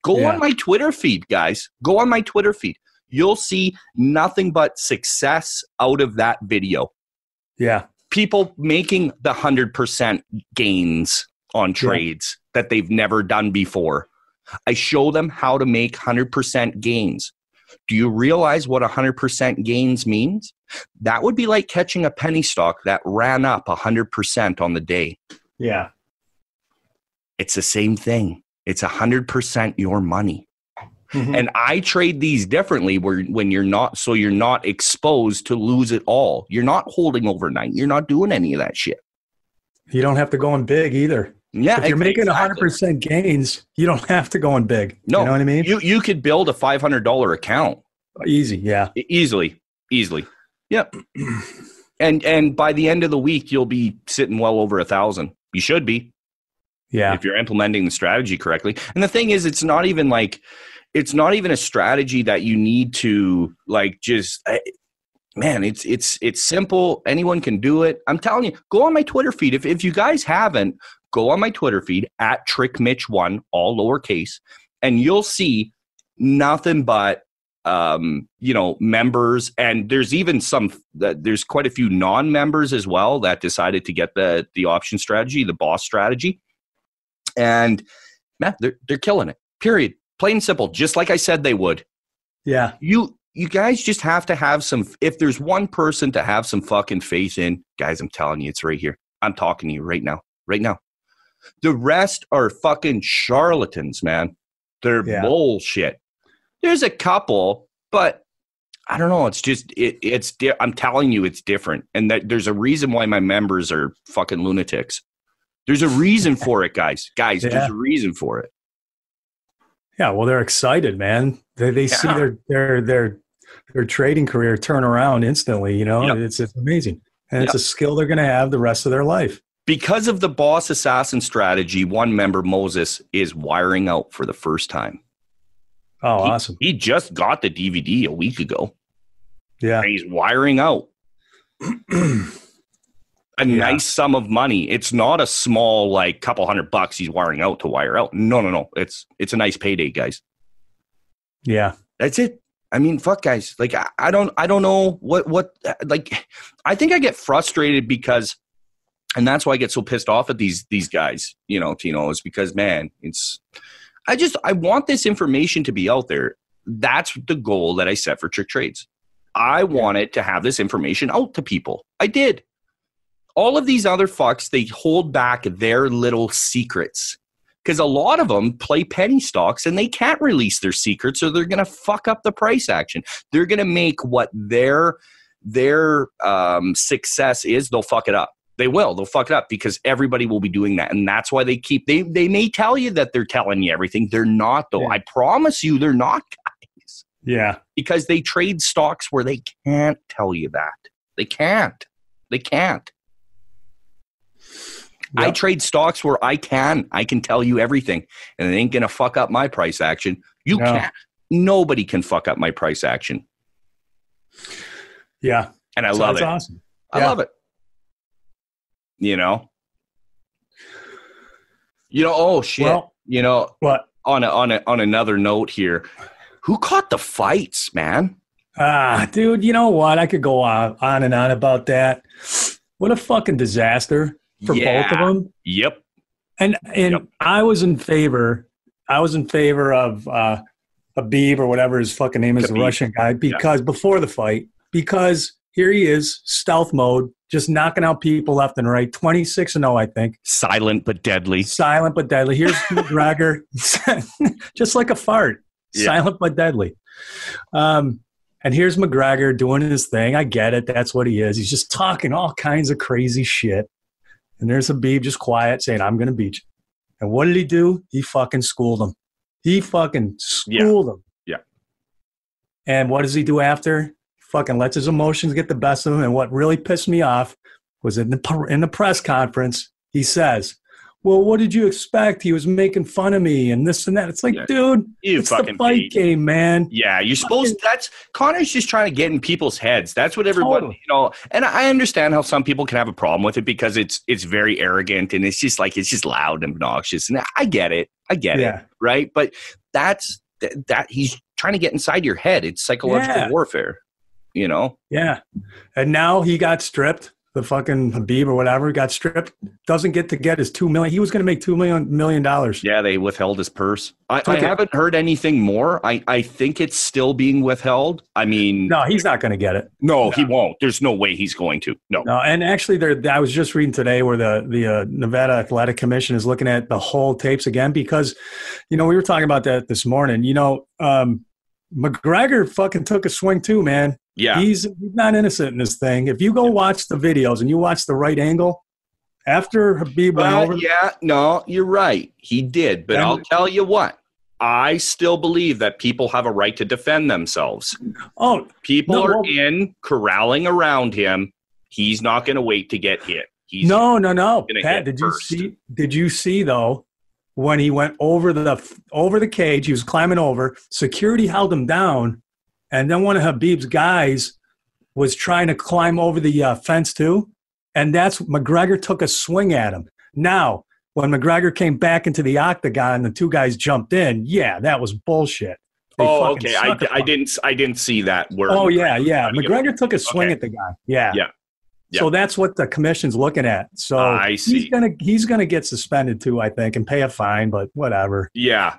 Go on my Twitter feed, guys. Go on my Twitter feed. You'll see nothing but success out of that video. Yeah. People making the 100% gains on trades that they've never done before. I show them how to make 100% gains. Do you realize what 100% gains means? That would be like catching a penny stock that ran up 100% on the day. Yeah. It's the same thing. It's 100% your money. Mm-hmm. And I trade these differently when you're not exposed to lose it all. You're not holding overnight. You're not doing any of that shit. You don't have to go in big either. Yeah, if you're making 100% gains, you don't have to go in big. No, you know what I mean? You could build a $500 account. Easy, yeah. Easily. Yep. And by the end of the week, you'll be sitting well over 1,000. You should be. Yeah. If you're implementing the strategy correctly. And the thing is, it's not even a strategy that you need to man, it's simple. Anyone can do it. I'm telling you, go on my Twitter feed. If you guys haven't, go on my Twitter feed at TrickMitch1, all lowercase, and you'll see nothing but members. And there's even there's quite a few non-members as well that decided to get the option strategy, the boss strategy. And man, they're killing it. Period. Plain and simple, just like I said they would. Yeah. You guys just have to have if there's one person to have some fucking faith in, guys, I'm telling you, it's right here. I'm talking to you right now. The rest are fucking charlatans, man. They're bullshit. There's a couple, but I don't know. It's just, I'm telling you, it's different. And that there's a reason why my members are fucking lunatics. There's a reason for it, guys. There's a reason for it. Yeah, well, they're excited, man. They see their trading career turn around instantly. You know, it's amazing, and it's a skill they're going to have the rest of their life. Because of the boss assassin strategy, one member, Moses, is wiring out for the first time. Oh, awesome. He just got the DVD a week ago. Yeah. And he's wiring out a nice sum of money. It's not a small, like, couple $100 he's wiring out to wire out. No. It's a nice payday, guys. Yeah. That's it. I mean, fuck, guys. Like, I don't know what, like, I think I get frustrated because, and that's why I get so pissed off at these guys, you know, Tino, is because, man, I want this information to be out there. That's the goal that I set for TrickTrades. I wanted to have this information out to people. I did. All of these other fucks, they hold back their little secrets because a lot of them play penny stocks and they can't release their secrets or they're going to fuck up the price action. They're going to make what their success is. They'll fuck it up. They will. They'll fuck it up because everybody will be doing that. And that's why they may tell you that they're telling you everything. They're not, though. Yeah. I promise you they're not, guys. Yeah. Because they trade stocks where they can't tell you that. They can't. Yep. I trade stocks where I can tell you everything. And it ain't going to fuck up my price action. You can't. Nobody can fuck up my price action. Yeah. And I love it. That's awesome. I love it. You know, oh shit. Well, you know, what? On another note here, who caught the fights, man? Dude, you know what? I could go on and on about that. What a fucking disaster for both of them. Yep. And I was in favor of Habib or whatever his fucking name is, the Russian guy, because before the fight, because here he is, stealth mode, just knocking out people left and right, 26-0, I think. Silent but deadly. Here's McGregor, just like a fart. Yeah. Silent but deadly. And here's McGregor doing his thing. I get it. That's what he is. He's just talking all kinds of crazy shit. And there's Habib just quiet saying, I'm going to beat you. And what did he do? He fucking schooled him. him. Yeah. And what does he do after? Fucking lets his emotions get the best of him. And what really pissed me off was in the press conference, he says, well, what did you expect? He was making fun of me and this and that. It's like, dude, it's the fight game, man. Yeah, you're supposed – that's – Connor's just trying to get in people's heads. That's what everybody – you know, and I understand how some people can have a problem with it because it's very arrogant and it's just loud and obnoxious. And I get it. Right? But that he's trying to get inside your head. It's psychological warfare, you know? Yeah. And now he got stripped. The fucking Habib or whatever got stripped, doesn't get his $2 million. He was going to make $2 million. Yeah, they withheld his purse. I haven't heard anything more. I think it's still being withheld. I mean, no, he's not going to get it. No, he won't. There's no way he's going to. No. And actually, I was just reading today where the Nevada Athletic Commission is looking at the whole tapes again because, you know, we were talking about that this morning. You know, McGregor fucking took a swing too, man. Yeah. He's not innocent in this thing. If you go watch the videos and you watch the right angle, after Habib went over. Yeah, no, you're right. He did. But I'll tell you what. I still believe that people have a right to defend themselves. Oh. People are corralling around him. He's not going to wait to get hit. No. Pat, did you see, though, when he went over the cage, he was climbing over, security held him down. And then one of Habib's guys was trying to climb over the fence too. And McGregor took a swing at him. Now, when McGregor came back into the octagon, the two guys jumped in. Yeah, that was bullshit. Okay. I didn't see that. McGregor took a swing at the guy. Yeah. So that's what the commission's looking at. So I see. He's gonna get suspended too, I think, and pay a fine, but whatever. Yeah.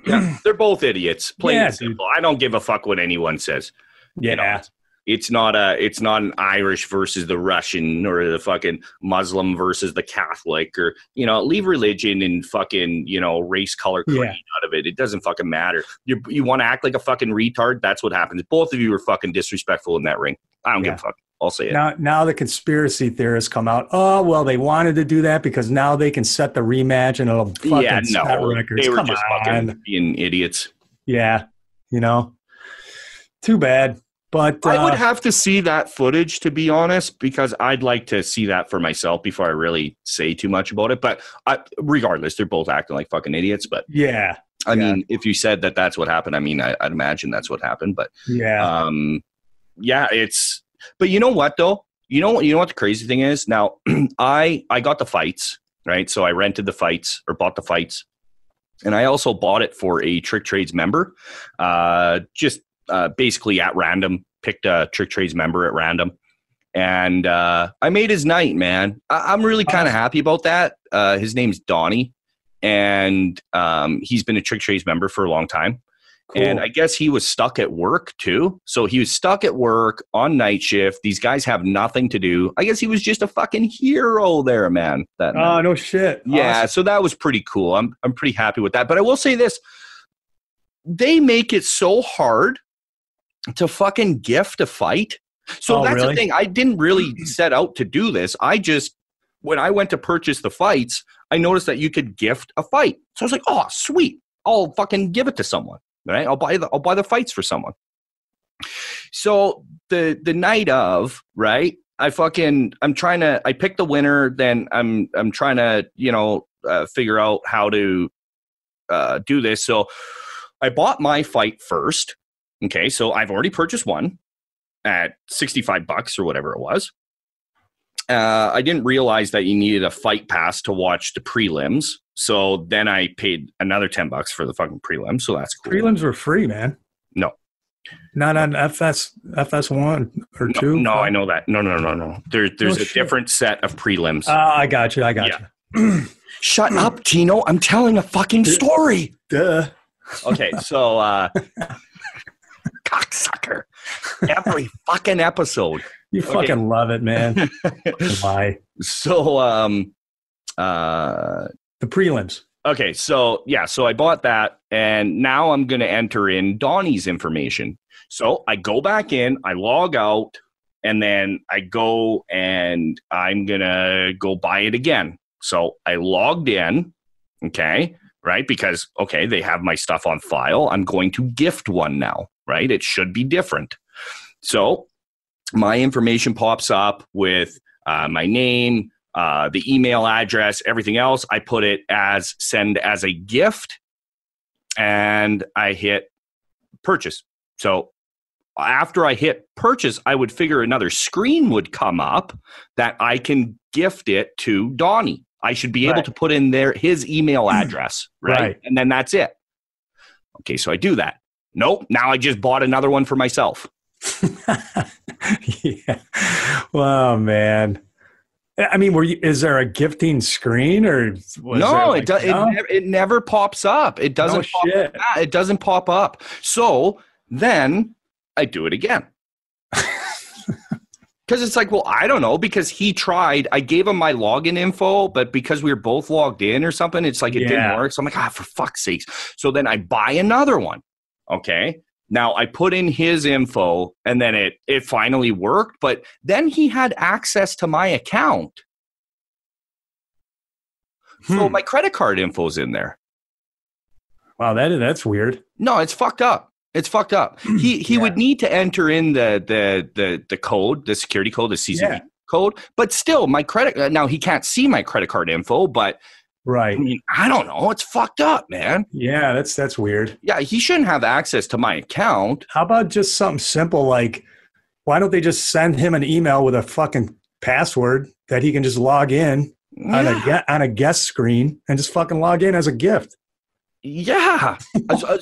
Yeah, they're both idiots. Plain and simple. I don't give a fuck what anyone says. Yeah, you know, it's not an Irish versus the Russian or the fucking Muslim versus the Catholic or, you know, leave religion and fucking, you know, race, color, creed out of it. It doesn't fucking matter. You want to act like a fucking retard? That's what happens. Both of you were fucking disrespectful in that ring. I don't give a fuck. I'll say it. Now the conspiracy theorists come out. Oh, well, they wanted to do that because now they can set the rematch and it'll fucking set records. They were just fucking being idiots. Yeah, you know, too bad. But I would have to see that footage, to be honest, because I'd like to see that for myself before I really say too much about it. But regardless, they're both acting like fucking idiots. But I mean, if you said that that's what happened, I mean, I'd imagine that's what happened. But it's. But you know what though? You know what the crazy thing is? Now, I got the fights, right? So I rented the fights or bought the fights, and I also bought it for a TrickTrades member. Basically at random, picked a TrickTrades member at random, and I made his night, man. I'm really kind of happy about that. His name's Donnie, and he's been a TrickTrades member for a long time. Cool. And I guess he was stuck at work too. So he was stuck at work on night shift. These guys have nothing to do. I guess he was just a fucking hero there, man. No shit. Yeah, awesome. So that was pretty cool. I'm pretty happy with that. But I will say this. They make it so hard to fucking gift a fight. So that's really? The thing. I didn't really set out to do this. When I went to purchase the fights, I noticed that you could gift a fight. So I was like, oh, sweet. I'll fucking give it to someone. Right? I'll buy the fights for someone. So the night of, right? I pick the winner. Then I'm trying to, figure out how to do this. So I bought my fight first. Okay. So I've already purchased one at $65 or whatever it was. I didn't realize that you needed a fight pass to watch the prelims. So then I paid another $10 for the fucking prelims. So that's cool. Prelims were free, man. No. Not on FS1 or 2? No, I know that. No. There's a different set of prelims. I got you. Shut up, Gino. I'm telling a fucking story. Duh. Okay, so cocksucker. Every fucking episode. You fucking love it, man. Why? So, the prelims. Okay, so I bought that, and now I'm going to enter in Donnie's information. So I go back in, I log out, and then I go and I'm going to go buy it again. So I logged in, okay, right? Because, okay, they have my stuff on file. I'm going to gift one now, right? It should be different. So my information pops up with my name, the email address, everything else. I put it as send as a gift, and I hit purchase. So after I hit purchase, I would figure another screen would come up that I can gift it to Donnie. I should be able to put in there his email address, right? And then that's it. Okay, so I do that. Nope. Now I just bought another one for myself. Yeah. Well, man. I mean, is there a gifting screen or no? It never pops up. It doesn't. It doesn't pop up. So then I do it again because it's like, well, I don't know, because he tried. I gave him my login info, but because we were both logged in or something, it's like it didn't work. So I'm like, for fuck's sakes. So then I buy another one. Okay. Now I put in his info, and then it finally worked, but then he had access to my account. So my credit card info's in there. Wow, that's weird. No, it's fucked up. It's fucked up. He would need to enter in the code, the security code, the CCV code, but still my credit, now he can't see my credit card info, but right. I mean, I don't know. It's fucked up, man. Yeah, that's weird. Yeah, he shouldn't have access to my account. How about just something simple like, why don't they just send him an email with a fucking password that he can just log in on a guest screen and just fucking log in as a gift? Yeah.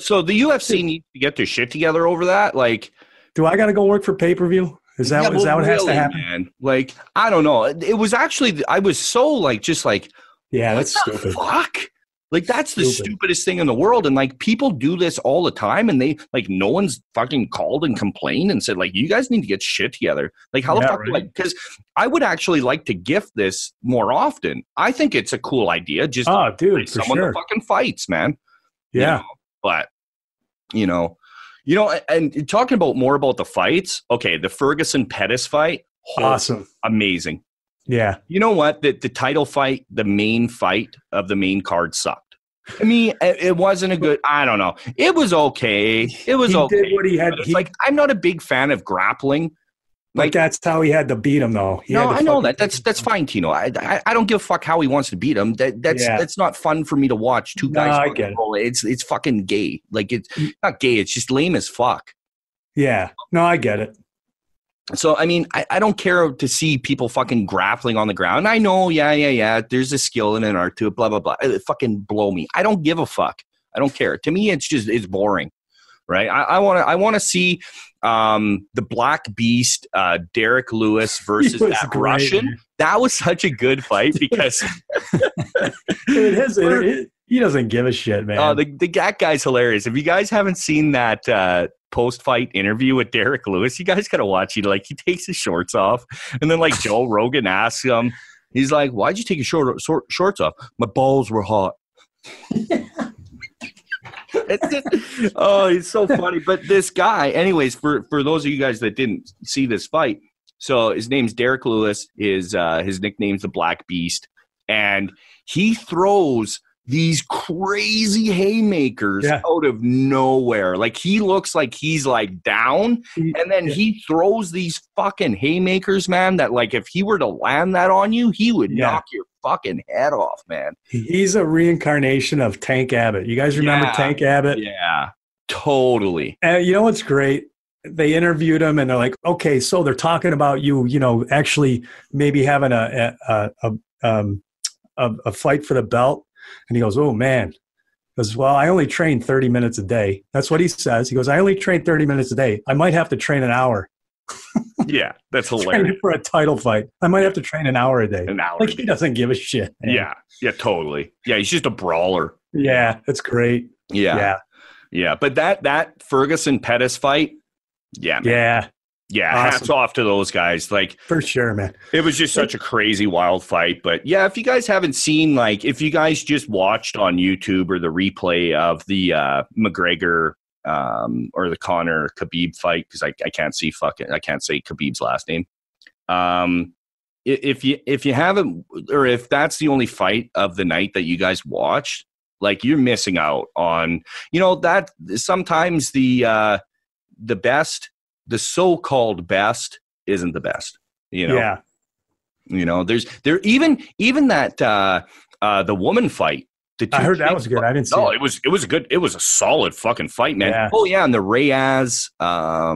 So the UFC needs to get their shit together over that. Like, do I got to go work for pay-per-view? Is that what has to happen? Man. Like, I don't know. It was actually, I was so yeah, that's stupid. Fuck. Like, that's the stupidest thing in the world. And like, people do this all the time, and they no one's fucking called and complained and said, like, you guys need to get shit together. Like, how the fuck because I would actually like to gift this more often. I think it's a cool idea. Just someone that fucking fights, man. Yeah. But and talking about more about the fights, okay, the Ferguson Pettis fight, awesome. Amazing. Yeah. You know what? The title fight, the main fight of the main card sucked. I mean, it wasn't a good. I don't know. It was okay. It was okay. He did what he had. It's like I'm not a big fan of grappling. Like that's how he had to beat him, though. I know that. That's fine, Tino. I don't give a fuck how he wants to beat him. That's not fun for me to watch. Two guys. No, I get it. It's fucking gay. Like it's not gay. It's just lame as fuck. Yeah. No, I get it. So I mean, I don't care to see people fucking grappling on the ground. I know, yeah. There's a skill and an art to it. Blah blah blah. It fucking blow me. I don't give a fuck. I don't care. To me, it's boring. Right. I want to see the Black Beast, Derek Lewis versus that great, Russian. Man. That was such a good fight because he doesn't give a shit, man. Oh, that guy's hilarious. If you guys haven't seen that post-fight interview with Derek Lewis, you guys gotta watch it. Like he takes his shorts off, and then like Joe Rogan asks him, he's like, "Why'd you take your shorts off?" "My balls were hot." He's so funny. But this guy, anyways, for those of you guys that didn't see this fight, so his name's Derek Lewis. His nickname's the Black Beast, and he throws these crazy haymakers out of nowhere. Like he looks like he's like down, and then he throws these fucking haymakers, man, that like if he were to land that on you, he would knock your fucking head off, man. He's a reincarnation of Tank Abbott. You guys remember Tank Abbott? Yeah, totally. You know what's great? They interviewed him, and they're like, "Okay, so they're talking about you, actually maybe having a fight for the belt." And he goes, "Oh man." He goes, "Well, I only train 30 minutes a day." That's what he says. He goes, "I only train 30 minutes a day. I might have to train an hour." Yeah, that's hilarious. Training for a title fight, I might have to train an hour a day. An hour. Like he doesn't give a shit. Man. Yeah, totally. Yeah, he's just a brawler. Yeah, that's great. Yeah. But that Ferguson Pettis fight, man. Yeah, awesome. Hats off to those guys. Like for sure, man. It was just such a crazy, wild fight. But yeah, if you guys haven't seen, like, if you guys just watched on YouTube or the replay of the McGregor or the Conor Khabib fight, because I can't say Khabib's last name. If you haven't, or if that's the only fight of the night that you guys watched, like you're missing out on, that sometimes the best. The so-called best isn't the best, Yeah. There's even that the woman fight. I heard that was good. I didn't see it. It was good. It was a solid fucking fight, man. Yeah. Oh yeah, and the Reyes, I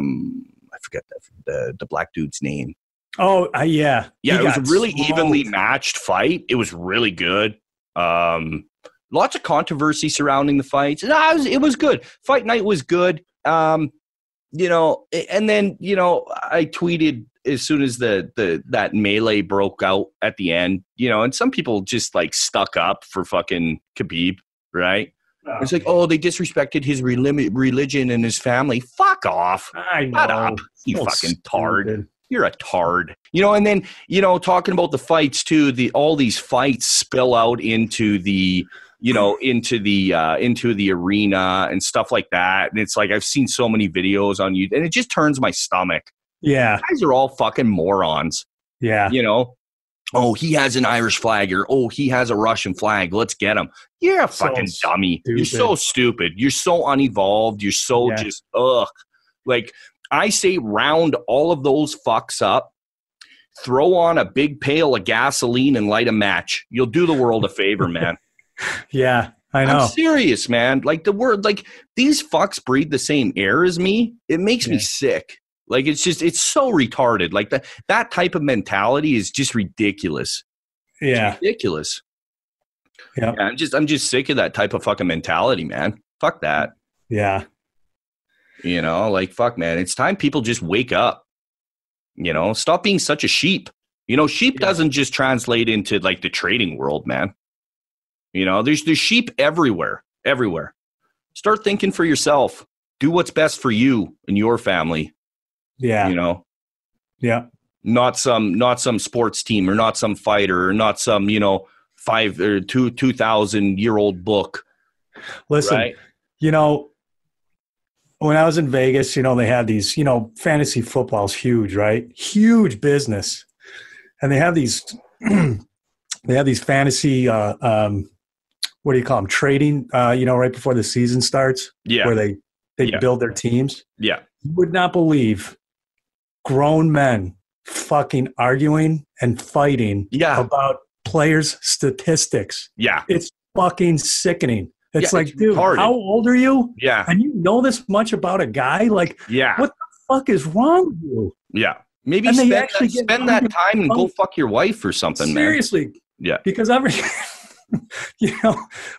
forget the black dude's name. Oh yeah. Yeah, it was a really evenly matched fight. It was really good. Lots of controversy surrounding the fights. It was good. Fight night was good. And then, I tweeted as soon as that melee broke out at the end, and some people just like stuck up for fucking Khabib, right? Oh, it's like, they disrespected his religion and his family. Fuck off. I know. Shut up, you fucking tard. You're a tard. And then, talking about the fights too, all these fights spill out into the into the arena and stuff like that. And it's like, I've seen so many videos on YouTube and it just turns my stomach. Yeah. You guys are all fucking morons. Yeah. Oh, he has an Irish flag, or, oh, he has a Russian flag. Let's get him. You're a fucking dummy. Stupid. You're so stupid. You're so unevolved. You're so just, ugh. Like, I say round all of those fucks up, throw on a big pail of gasoline and light a match. You'll do the world a favor, man. Yeah, I know. I'm serious, man. Like these fucks breathe the same air as me. It makes me sick. Like it's so retarded. Like that type of mentality is just ridiculous. Yeah. It's ridiculous. Yeah. I'm just sick of that type of fucking mentality, man. Fuck that. Yeah. Like fuck, man. It's time people just wake up. Stop being such a sheep. Sheep doesn't just translate into like the trading world, man. There's sheep everywhere. Start thinking for yourself. Do what's best for you and your family. Yeah. Yeah. Not some sports team, or not some fighter, or not some, 2,000-year-old book. Listen, right? When I was in Vegas, they had these, fantasy football is huge, right? Huge business. And they have these fantasy what do you call them? Trading, right before the season starts. Yeah. Where they build their teams. Yeah. You would not believe grown men fucking arguing and fighting about players' statistics. Yeah. It's fucking sickening. It's like, it's dude, retarded. How old are you? Yeah. And you know this much about a guy? Like, what the fuck is wrong with you? Yeah. Maybe spend that time and go fuck your wife or something, Seriously. man. Yeah. Because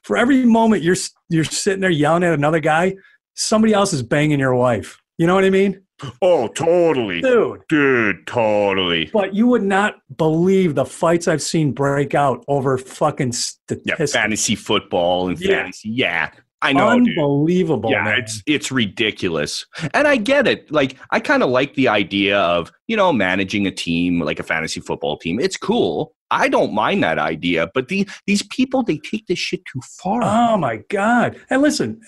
for every moment you're sitting there yelling at another guy, somebody else is banging your wife. You know what I mean? Oh, totally. Dude, totally. But you would not believe the fights I've seen break out over fucking statistics. Yeah, fantasy football and fantasy. Yeah. I know, unbelievable. Dude. Yeah, man. it's ridiculous. And I get it. Like, I kind of like the idea of, managing a team, like a fantasy football team. It's cool. I don't mind that idea. But these people, they take this shit too far. Oh, my God. And listen,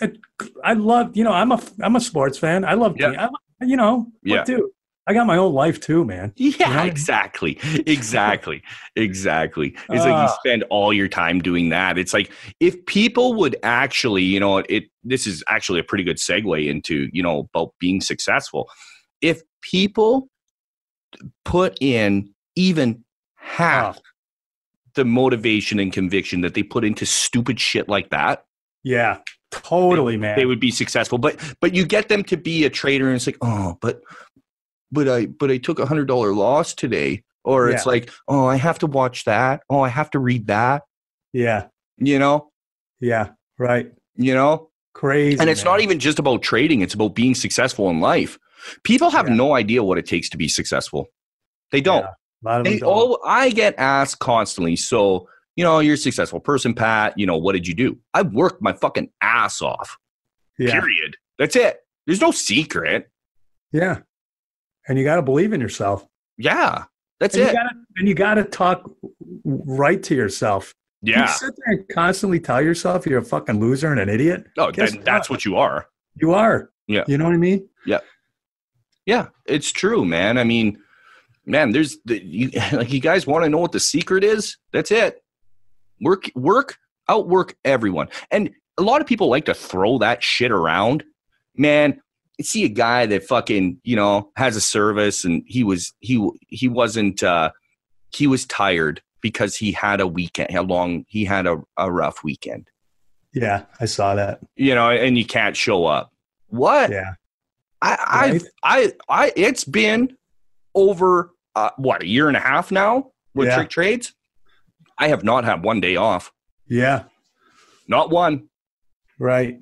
I love, I'm a sports fan. I love, dude, I got my own life too, man. Yeah, exactly. It's like you spend all your time doing that. It's like if people would actually, this is actually a pretty good segue into, about being successful. If people put in even half the motivation and conviction that they put into stupid shit like that. Yeah, totally, man. They would be successful. But you get them to be a trader and it's like, oh, but I took $100 loss today. Or it's like, oh, I have to watch that. Oh, I have to read that. Yeah. Yeah, right. Crazy. And it's not even just about trading. It's about being successful in life. People have no idea what it takes to be successful. They don't. Yeah. A lot of them don't. I get asked constantly, so, you're a successful person, Pat. What did you do? I worked my fucking ass off. Yeah. Period. That's it. There's no secret. Yeah. And you got to believe in yourself. Yeah. That's it. You got to talk right to yourself. Yeah. You sit there and constantly tell yourself you're a fucking loser and an idiot. Oh, that's what you are. You are. Yeah. You know what I mean? Yeah. Yeah, it's true, man. I mean, man, you guys want to know what the secret is? That's it. Outwork everyone. And a lot of people like to throw that shit around. Man, I see a guy that fucking, has a service and he was tired because he had a weekend, he had a rough weekend. Yeah, I saw that. And you can't show up. What? Yeah. It's been over a year and a half now with TrickTrades. I have not had one day off. Yeah. Not one. Right.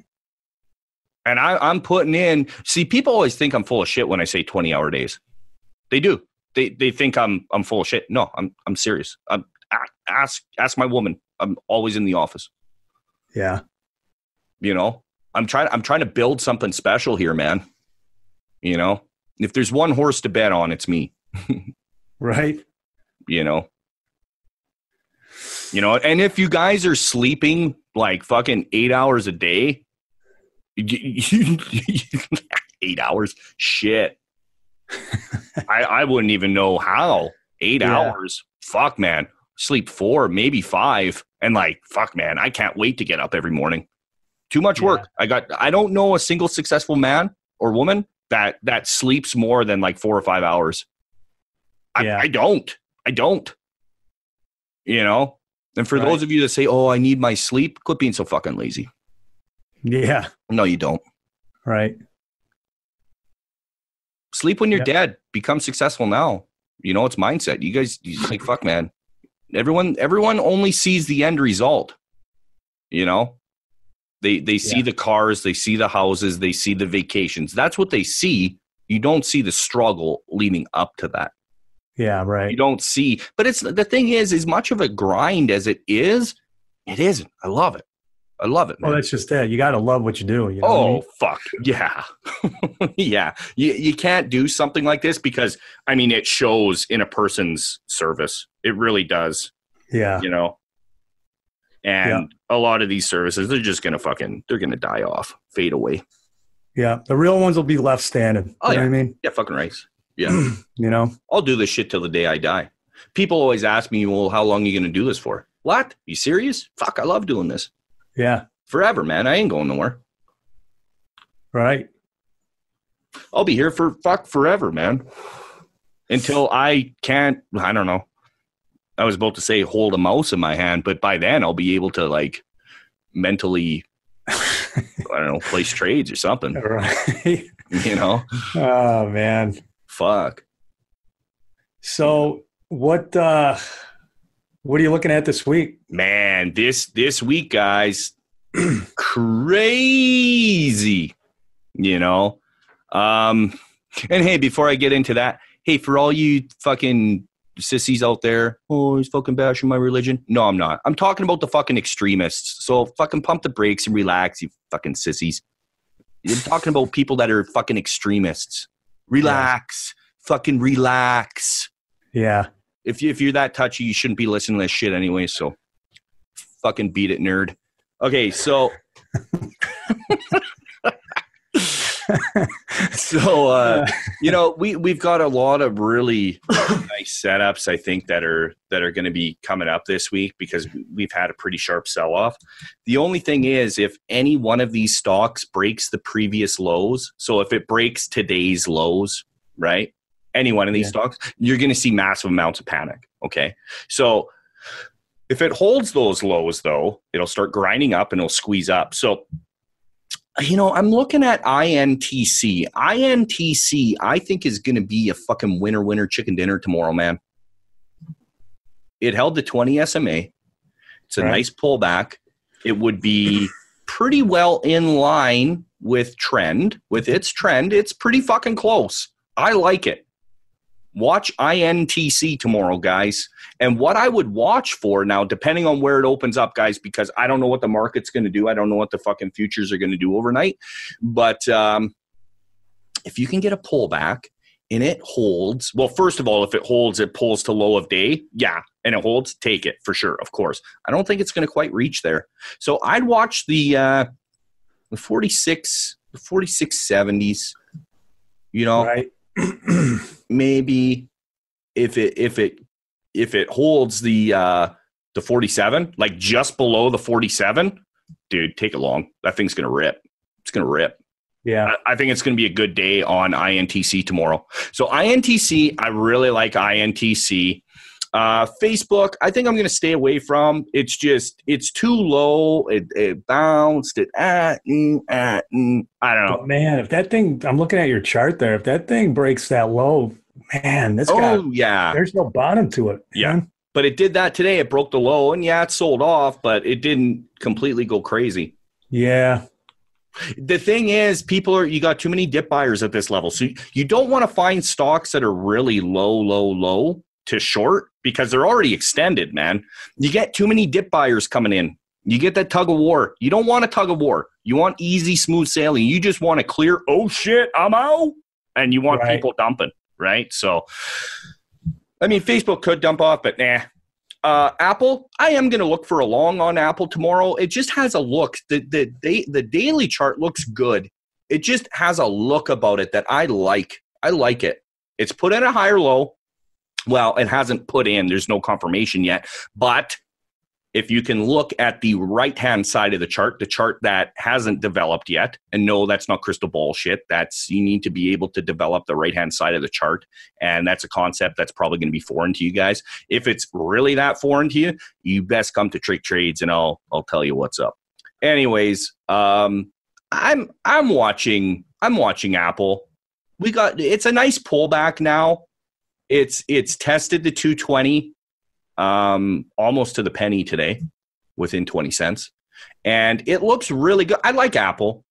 And I'm putting in. See, people always think I'm full of shit when I say 20-hour days. They do. They think I'm full of shit. No, I'm serious. Ask my woman. I'm always in the office. Yeah. I'm trying to build something special here, man. If there's one horse to bet on, it's me. Right. And if you guys are sleeping like fucking 8 hours a day, 8 hours, shit. I wouldn't even know how. 8 hours. Fuck, man. Sleep 4, maybe 5. And fuck, man, I can't wait to get up every morning. Too much work. I don't know a single successful man or woman that sleeps more than 4 or 5 hours. I don't. And for those of you that say, oh, I need my sleep, quit being so fucking lazy. Yeah. No, you don't. Right. Sleep when you're dead. Become successful now. It's mindset. You guys, fuck, man. Everyone only sees the end result. They see the cars, they see the houses, they see the vacations. That's what they see. You don't see the struggle leading up to that. Yeah, right. You don't see. But the thing is, as much of a grind as it is, it isn't. I love it. Man. Well, that's just it. You got to love what you do. You know what I mean? Fuck. Yeah. Yeah. You can't do something like this because, it shows in a person's service. It really does. Yeah. And a lot of these services, they're just going to they're going to die off, fade away. Yeah. The real ones will be left standing. Oh, you know what I mean? Yeah, fucking right. Yeah. I'll do this shit till the day I die. People always ask me, well, how long are you going to do this for? What? You serious? Fuck, I love doing this. Yeah. Forever, man. I ain't going nowhere. Right. I'll be here for forever, man. Until I can't, I don't know. I was about to say hold a mouse in my hand, but by then I'll be able to like mentally, I don't know, place trades or something. Right. You know? Oh, man. Fuck. So what are you looking at this week? Man, this week, guys, crazy, you know? And hey, before I get into that, hey, for all you fucking sissies out there, oh, he's fucking bashing my religion. No, I'm not. I'm talking about the fucking extremists. So fucking pump the brakes and relax, you fucking sissies. I'm talking about people that are fucking extremists. Relax. Fucking relax. Yeah. If you're that touchy, you shouldn't be listening to this shit anyway, so fucking beat it, nerd. Okay, so you know, we've got a lot of really nice setups, I think, that are going to be coming up this week because we've had a pretty sharp sell-off. The only thing is, if any one of these stocks breaks the previous lows, so if it breaks today's lows, right? Any one of these stocks, you're going to see massive amounts of panic. Okay. So if it holds those lows, though, it'll start grinding up and it'll squeeze up. So, you know, I'm looking at INTC. INTC, I think, is going to be a fucking winner chicken dinner tomorrow, man. It held the 20 SMA. It's a nice pullback. It would be pretty well in line with its trend. It's pretty fucking close. I like it. Watch INTC tomorrow, guys. And what I would watch for now, depending on where it opens up, guys, because I don't know what the market's going to do. I don't know what the fucking futures are going to do overnight. But if you can get a pullback and it holds, well, first of all, if it holds, it pulls to low of day. Yeah. And it holds, take it for sure, of course. I don't think it's going to quite reach there. So I'd watch the 4670s, you know. Right. Maybe if it holds the 47, like just below the 47, dude, take it long. That thing's gonna rip. It's gonna rip. Yeah, I think it's gonna be a good day on INTC tomorrow. So INTC, I really like INTC. Facebook, I think I'm going to stay away from. It's too low. It bounced. I don't know. But man, if that thing, I'm looking at your chart there. If that thing breaks that low, man, there's no bottom to it. Yeah. Man. But it did that today. It broke the low, and it sold off, but it didn't completely go crazy. Yeah. The thing is, you got too many dip buyers at this level. So you don't want to find stocks that are really low to short because they're already extended, man. You get too many dip buyers coming in. You get that tug of war. You don't want a tug of war. You want easy, smooth sailing. You just want a clear, oh shit, I'm out. And you want people dumping, right? So, I mean, Facebook could dump off, but nah. Apple, I am going to look for a long on Apple tomorrow. It just has a look. The daily chart looks good. It just has a look about it that I like. I like it. It's put in a higher low. Well, it hasn't put in. There's no confirmation yet. But if you can look at the right-hand side of the chart that hasn't developed yet, and no, that's not crystal ball shit. You need to be able to develop the right-hand side of the chart, and that's a concept that's probably going to be foreign to you guys. If it's really that foreign to you, you best come to TrickTrades, and I'll tell you what's up. Anyways, I'm watching Apple. It's a nice pullback now. It's tested the 220 almost to the penny today, within 20 cents. And it looks really good. I like Apple.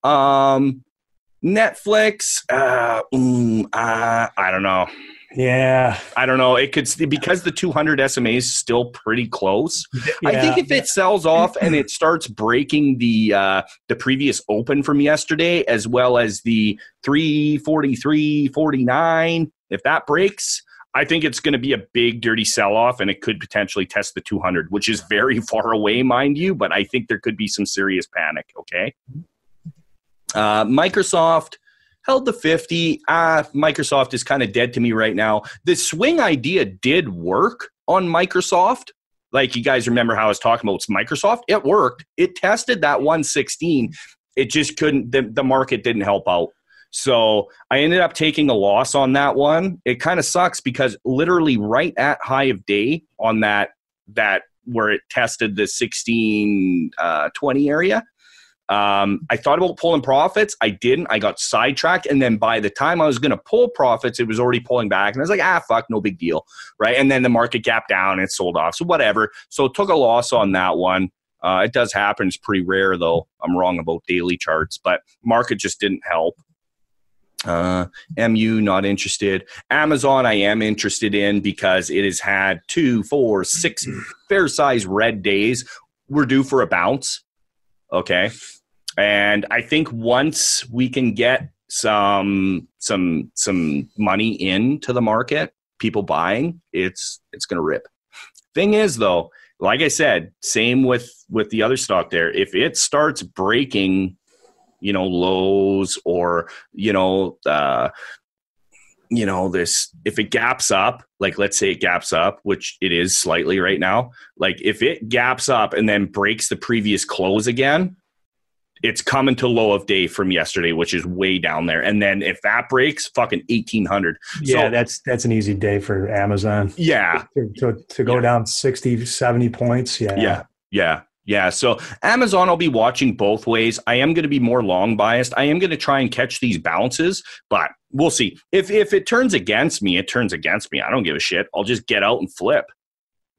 Netflix, I don't know. Yeah. I don't know. It could, because the 200 SMA is still pretty close. Yeah. I think if it sells off and it starts breaking the previous open from yesterday, as well as the 343.49, if that breaks, I think it's going to be a big dirty sell-off, and it could potentially test the 200, which is very far away, mind you, but I think there could be some serious panic, okay? Microsoft held the 50. Microsoft is kind of dead to me right now. The swing idea did work on Microsoft, Like, you guys remember how I was talking about Microsoft? It worked. It tested that 116. It just couldn't, the market didn't help out. So I ended up taking a loss on that one. It kind of sucks because literally right at high of day on that where it tested the 1620 area, I thought about pulling profits. I didn't. I got sidetracked. And then by the time I was going to pull profits, it was already pulling back. And I was like, fuck, no big deal. Right. And then the market gapped down and it sold off. So whatever. So took a loss on that one. It does happen. It's pretty rare, though. I'm wrong about daily charts, but market just didn't help. MU, not interested. Amazon, I am interested in because it has had 2, 4, 6 fair size red days. We're due for a bounce. Okay. And I think once we can get some money into the market, people buying, it's going to rip. Thing is, though, like I said, same with the other stock there. If it starts breaking, lows or, if it gaps up, like let's say it gaps up, which it is slightly right now, like if it gaps up and then breaks the previous close again, it's coming to low of day from yesterday, which is way down there. And then if that breaks, fucking 1,800. Yeah, so, that's an easy day for Amazon. Yeah. To go down 60, 70 points. Yeah. So Amazon, I'll be watching both ways. I am going to be more long biased. I am going to try and catch these bounces, but we'll see. If it turns against me, it turns against me. I don't give a shit. I'll just get out and flip.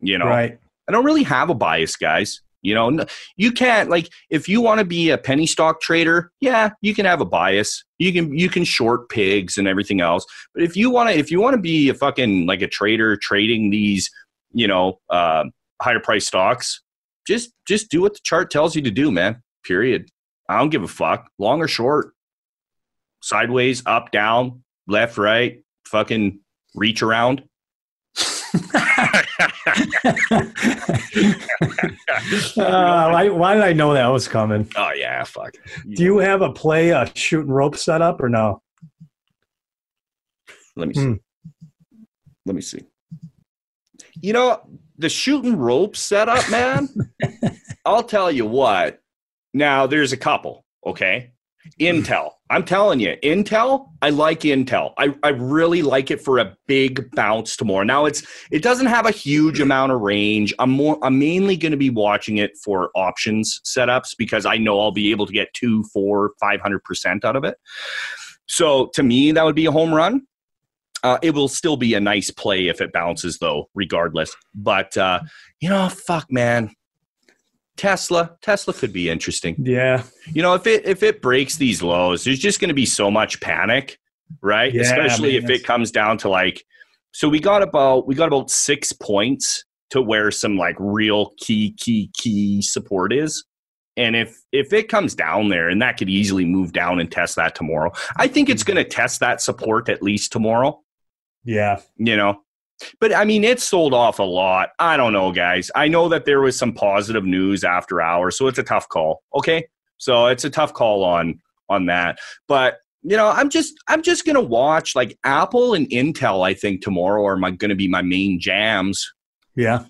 Right. I don't really have a bias, guys. You can't, like, if you want to be a penny stock trader, yeah, you can have a bias. You can short pigs and everything else. But if you want to be a fucking like a trader trading these, higher price stocks, just do what the chart tells you to do, man. Period. I don't give a fuck. Long or short. Sideways, up, down, left, right, fucking reach around. Why did I know that was coming? Oh yeah, fuck. Do you have a shooting rope set up or no? Let me see. The shooting rope setup, man. I'll tell you what. Now there's a couple. Okay, Intel. I'm telling you, Intel, I like Intel. I really like it for a big bounce tomorrow. Now it doesn't have a huge amount of range. I'm mainly going to be watching it for options setups because I know I'll be able to get 200%, 400%, 500% out of it. So to me, that would be a home run. It will still be a nice play if it bounces, though, regardless. But fuck, man. Tesla could be interesting. Yeah. If it breaks these lows, there's just going to be so much panic, right? Yeah, especially if it comes down to like, so we got about 6 points to where some like real key support is. And if it comes down there, and that could easily move down and test that tomorrow, I think it's going to test that support at least tomorrow. Yeah. But I mean, it sold off a lot. I don't know, guys. I know that there was some positive news after hours, so it's a tough call. Okay, so it's a tough call on that. But I'm just gonna watch like Apple and Intel. I think tomorrow are going to be my main jams. Yeah.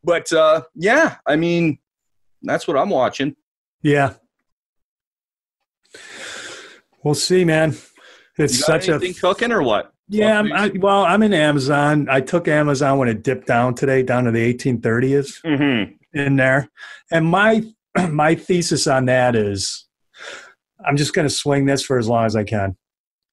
But yeah, I mean, that's what I'm watching. Yeah. We'll see, man. It's such anything cooking or what? Yeah, I'm in Amazon. I took Amazon when it dipped down today, down to the 1830s in there. And my thesis on that is I'm just going to swing this for as long as I can.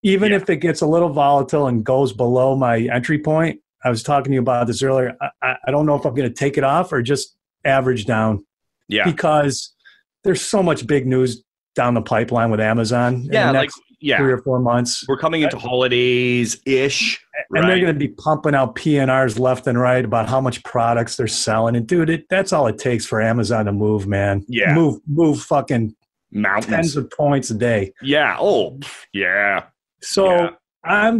Even if it gets a little volatile and goes below my entry point, I was talking to you about this earlier. I don't know if I'm going to take it off or just average down. Yeah. Because there's so much big news down the pipeline with Amazon. Yeah, like 3 or 4 months. We're coming into holidays-ish. And they're going to be pumping out PNRs left and right about how much products they're selling. And, dude, that's all it takes for Amazon to move, man. Yeah. Move fucking mountains. Tens of points a day. Yeah. Oh, yeah. So I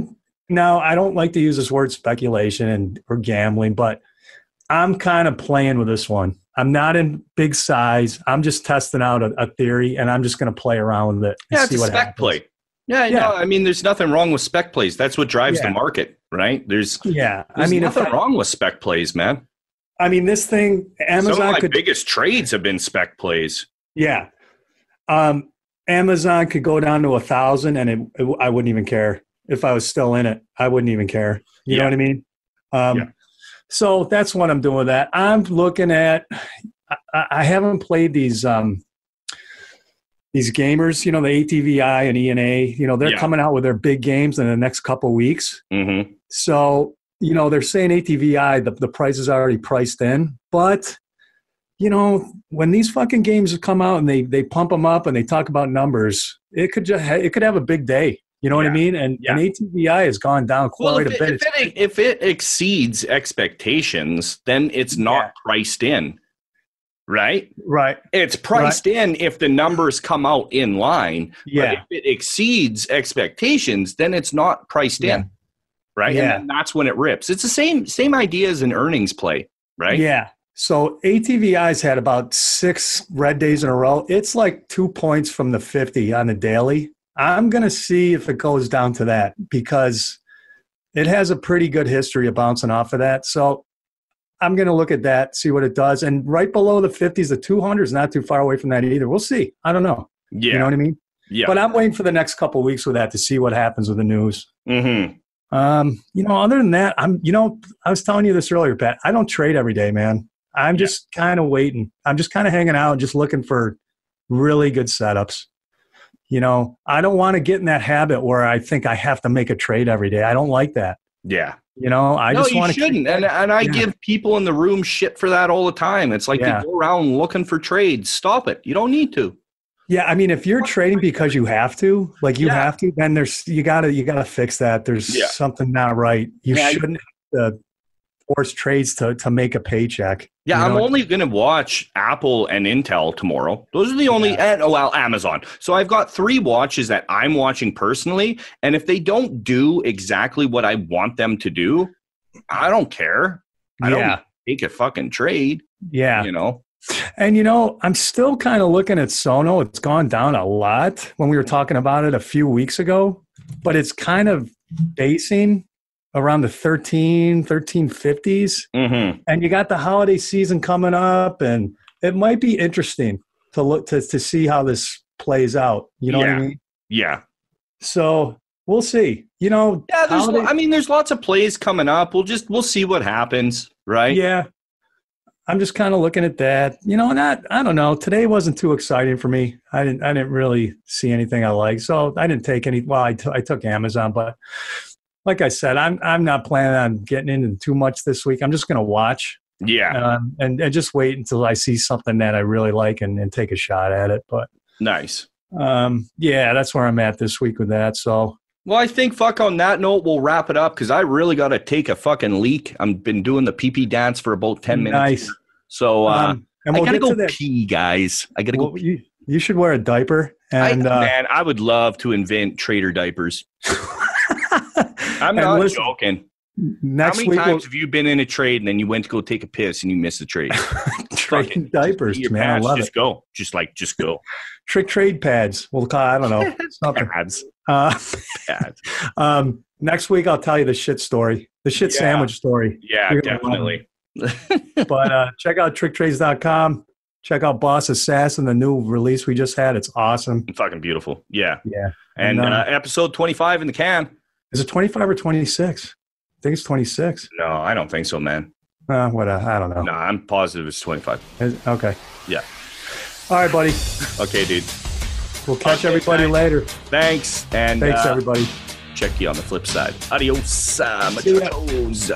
don't like to use this word speculation or gambling, but I'm kind of playing with this one. I'm not in big size. I'm just testing out a theory, and I'm just going to play around with it and see what happens. Spec play. Yeah, no, I mean, there's nothing wrong with spec plays. That's what drives the market, right? There's nothing wrong with spec plays, man. I mean, this thing, Amazon Some of my could. biggest trades have been spec plays. Yeah. Amazon could go down to 1,000 and I wouldn't even care. If I was still in it, I wouldn't even care. You know what I mean? So that's what I'm doing with that. I'm looking at, I haven't played these gamers, you know, the ATVI and ENA, you know, they're coming out with their big games in the next couple of weeks. Mm-hmm. So, you know, they're saying ATVI, the price is already priced in, but you know, when these fucking games come out and they pump them up and they talk about numbers, it could have a big day. You know what I mean? And ATVI has gone down quite a bit. If it exceeds expectations, then it's not priced in, right? Right. It's priced in if the numbers come out in line. Yeah. But if it exceeds expectations, then it's not priced in, right? Yeah. And then that's when it rips. It's the same idea as an earnings play, right? Yeah. So ATVI's had about 6 red days in a row. It's like 2 points from the 50 on the daily. I'm going to see if it goes down to that because it has a pretty good history of bouncing off of that. So I'm going to look at that, see what it does. And right below the 50s, the 200 is not too far away from that either. We'll see. I don't know. Yeah. You know what I mean? Yeah. But I'm waiting for the next couple of weeks with that to see what happens with the news. Mm-hmm. You know, other than that, I was telling you this earlier, Pat, I don't trade every day, man. I'm just kind of waiting. I'm just kind of hanging out and just looking for really good setups. You know, I don't want to get in that habit where I think I have to make a trade every day. I don't like that. Yeah. You know, I just want to. You shouldn't. And I give people in the room shit for that all the time. It's like they go around looking for trades. Stop it. You don't need to. Yeah, I mean, if you're trading because you have to, have to, then you gotta fix that. There's something not right. You shouldn't force trades to make a paycheck. Yeah, I'm only going to watch Apple and Intel tomorrow. Those are the only, Amazon. So I've got 3 watches that I'm watching personally. And if they don't do exactly what I want them to do, I don't care. I don't take a fucking trade. Yeah. You know? And, you know, I'm still kind of looking at Sono. It's gone down a lot when we were talking about it a few weeks ago, but it's kind of basing around the 1350s. Mm-hmm. And you got the holiday season coming up, and it might be interesting to look to see how this plays out. You know what I mean? Yeah. So we'll see. You know, there's lots of plays coming up. We'll see what happens, right? Yeah. I'm just kind of looking at that. You know, and I don't know. Today wasn't too exciting for me. I didn't really see anything I liked. So I didn't take any. Well, I took Amazon, but like I said, I'm not planning on getting into too much this week. I'm just going to watch. Yeah. And just wait until I see something that I really like and take a shot at it. But nice. That's where I'm at this week with that. So. Well, I think on that note, we'll wrap it up because I really got to take a fucking leak. I've been doing the pee-pee dance for about 10 minutes. Nice. So and I got to go pee, guys. I got to go pee. You should wear a diaper. And man, I would love to invent trader diapers. I'm not joking. How many times have you been in a trade and then you went to go take a piss and you missed the trade? Trading diapers, man. I love it. Just go. Trick trade pads. Well, I don't know. Pads. Pads. Next week, I'll tell you the shit story. The shit sandwich story. Yeah, definitely. But check out TrickTrades.com. Check out Boss Assassin, the new release we just had. It's awesome. Fucking beautiful. Yeah. Yeah. And episode 25 in the can. Is it 25 or 26? I think it's 26. No, I don't think so, man. I don't know. No, I'm positive it's 25. Okay. Yeah. All right, buddy. Okay, dude. We'll catch everybody later. Thanks. And thanks, everybody. Check you on the flip side. Adios, muchachos.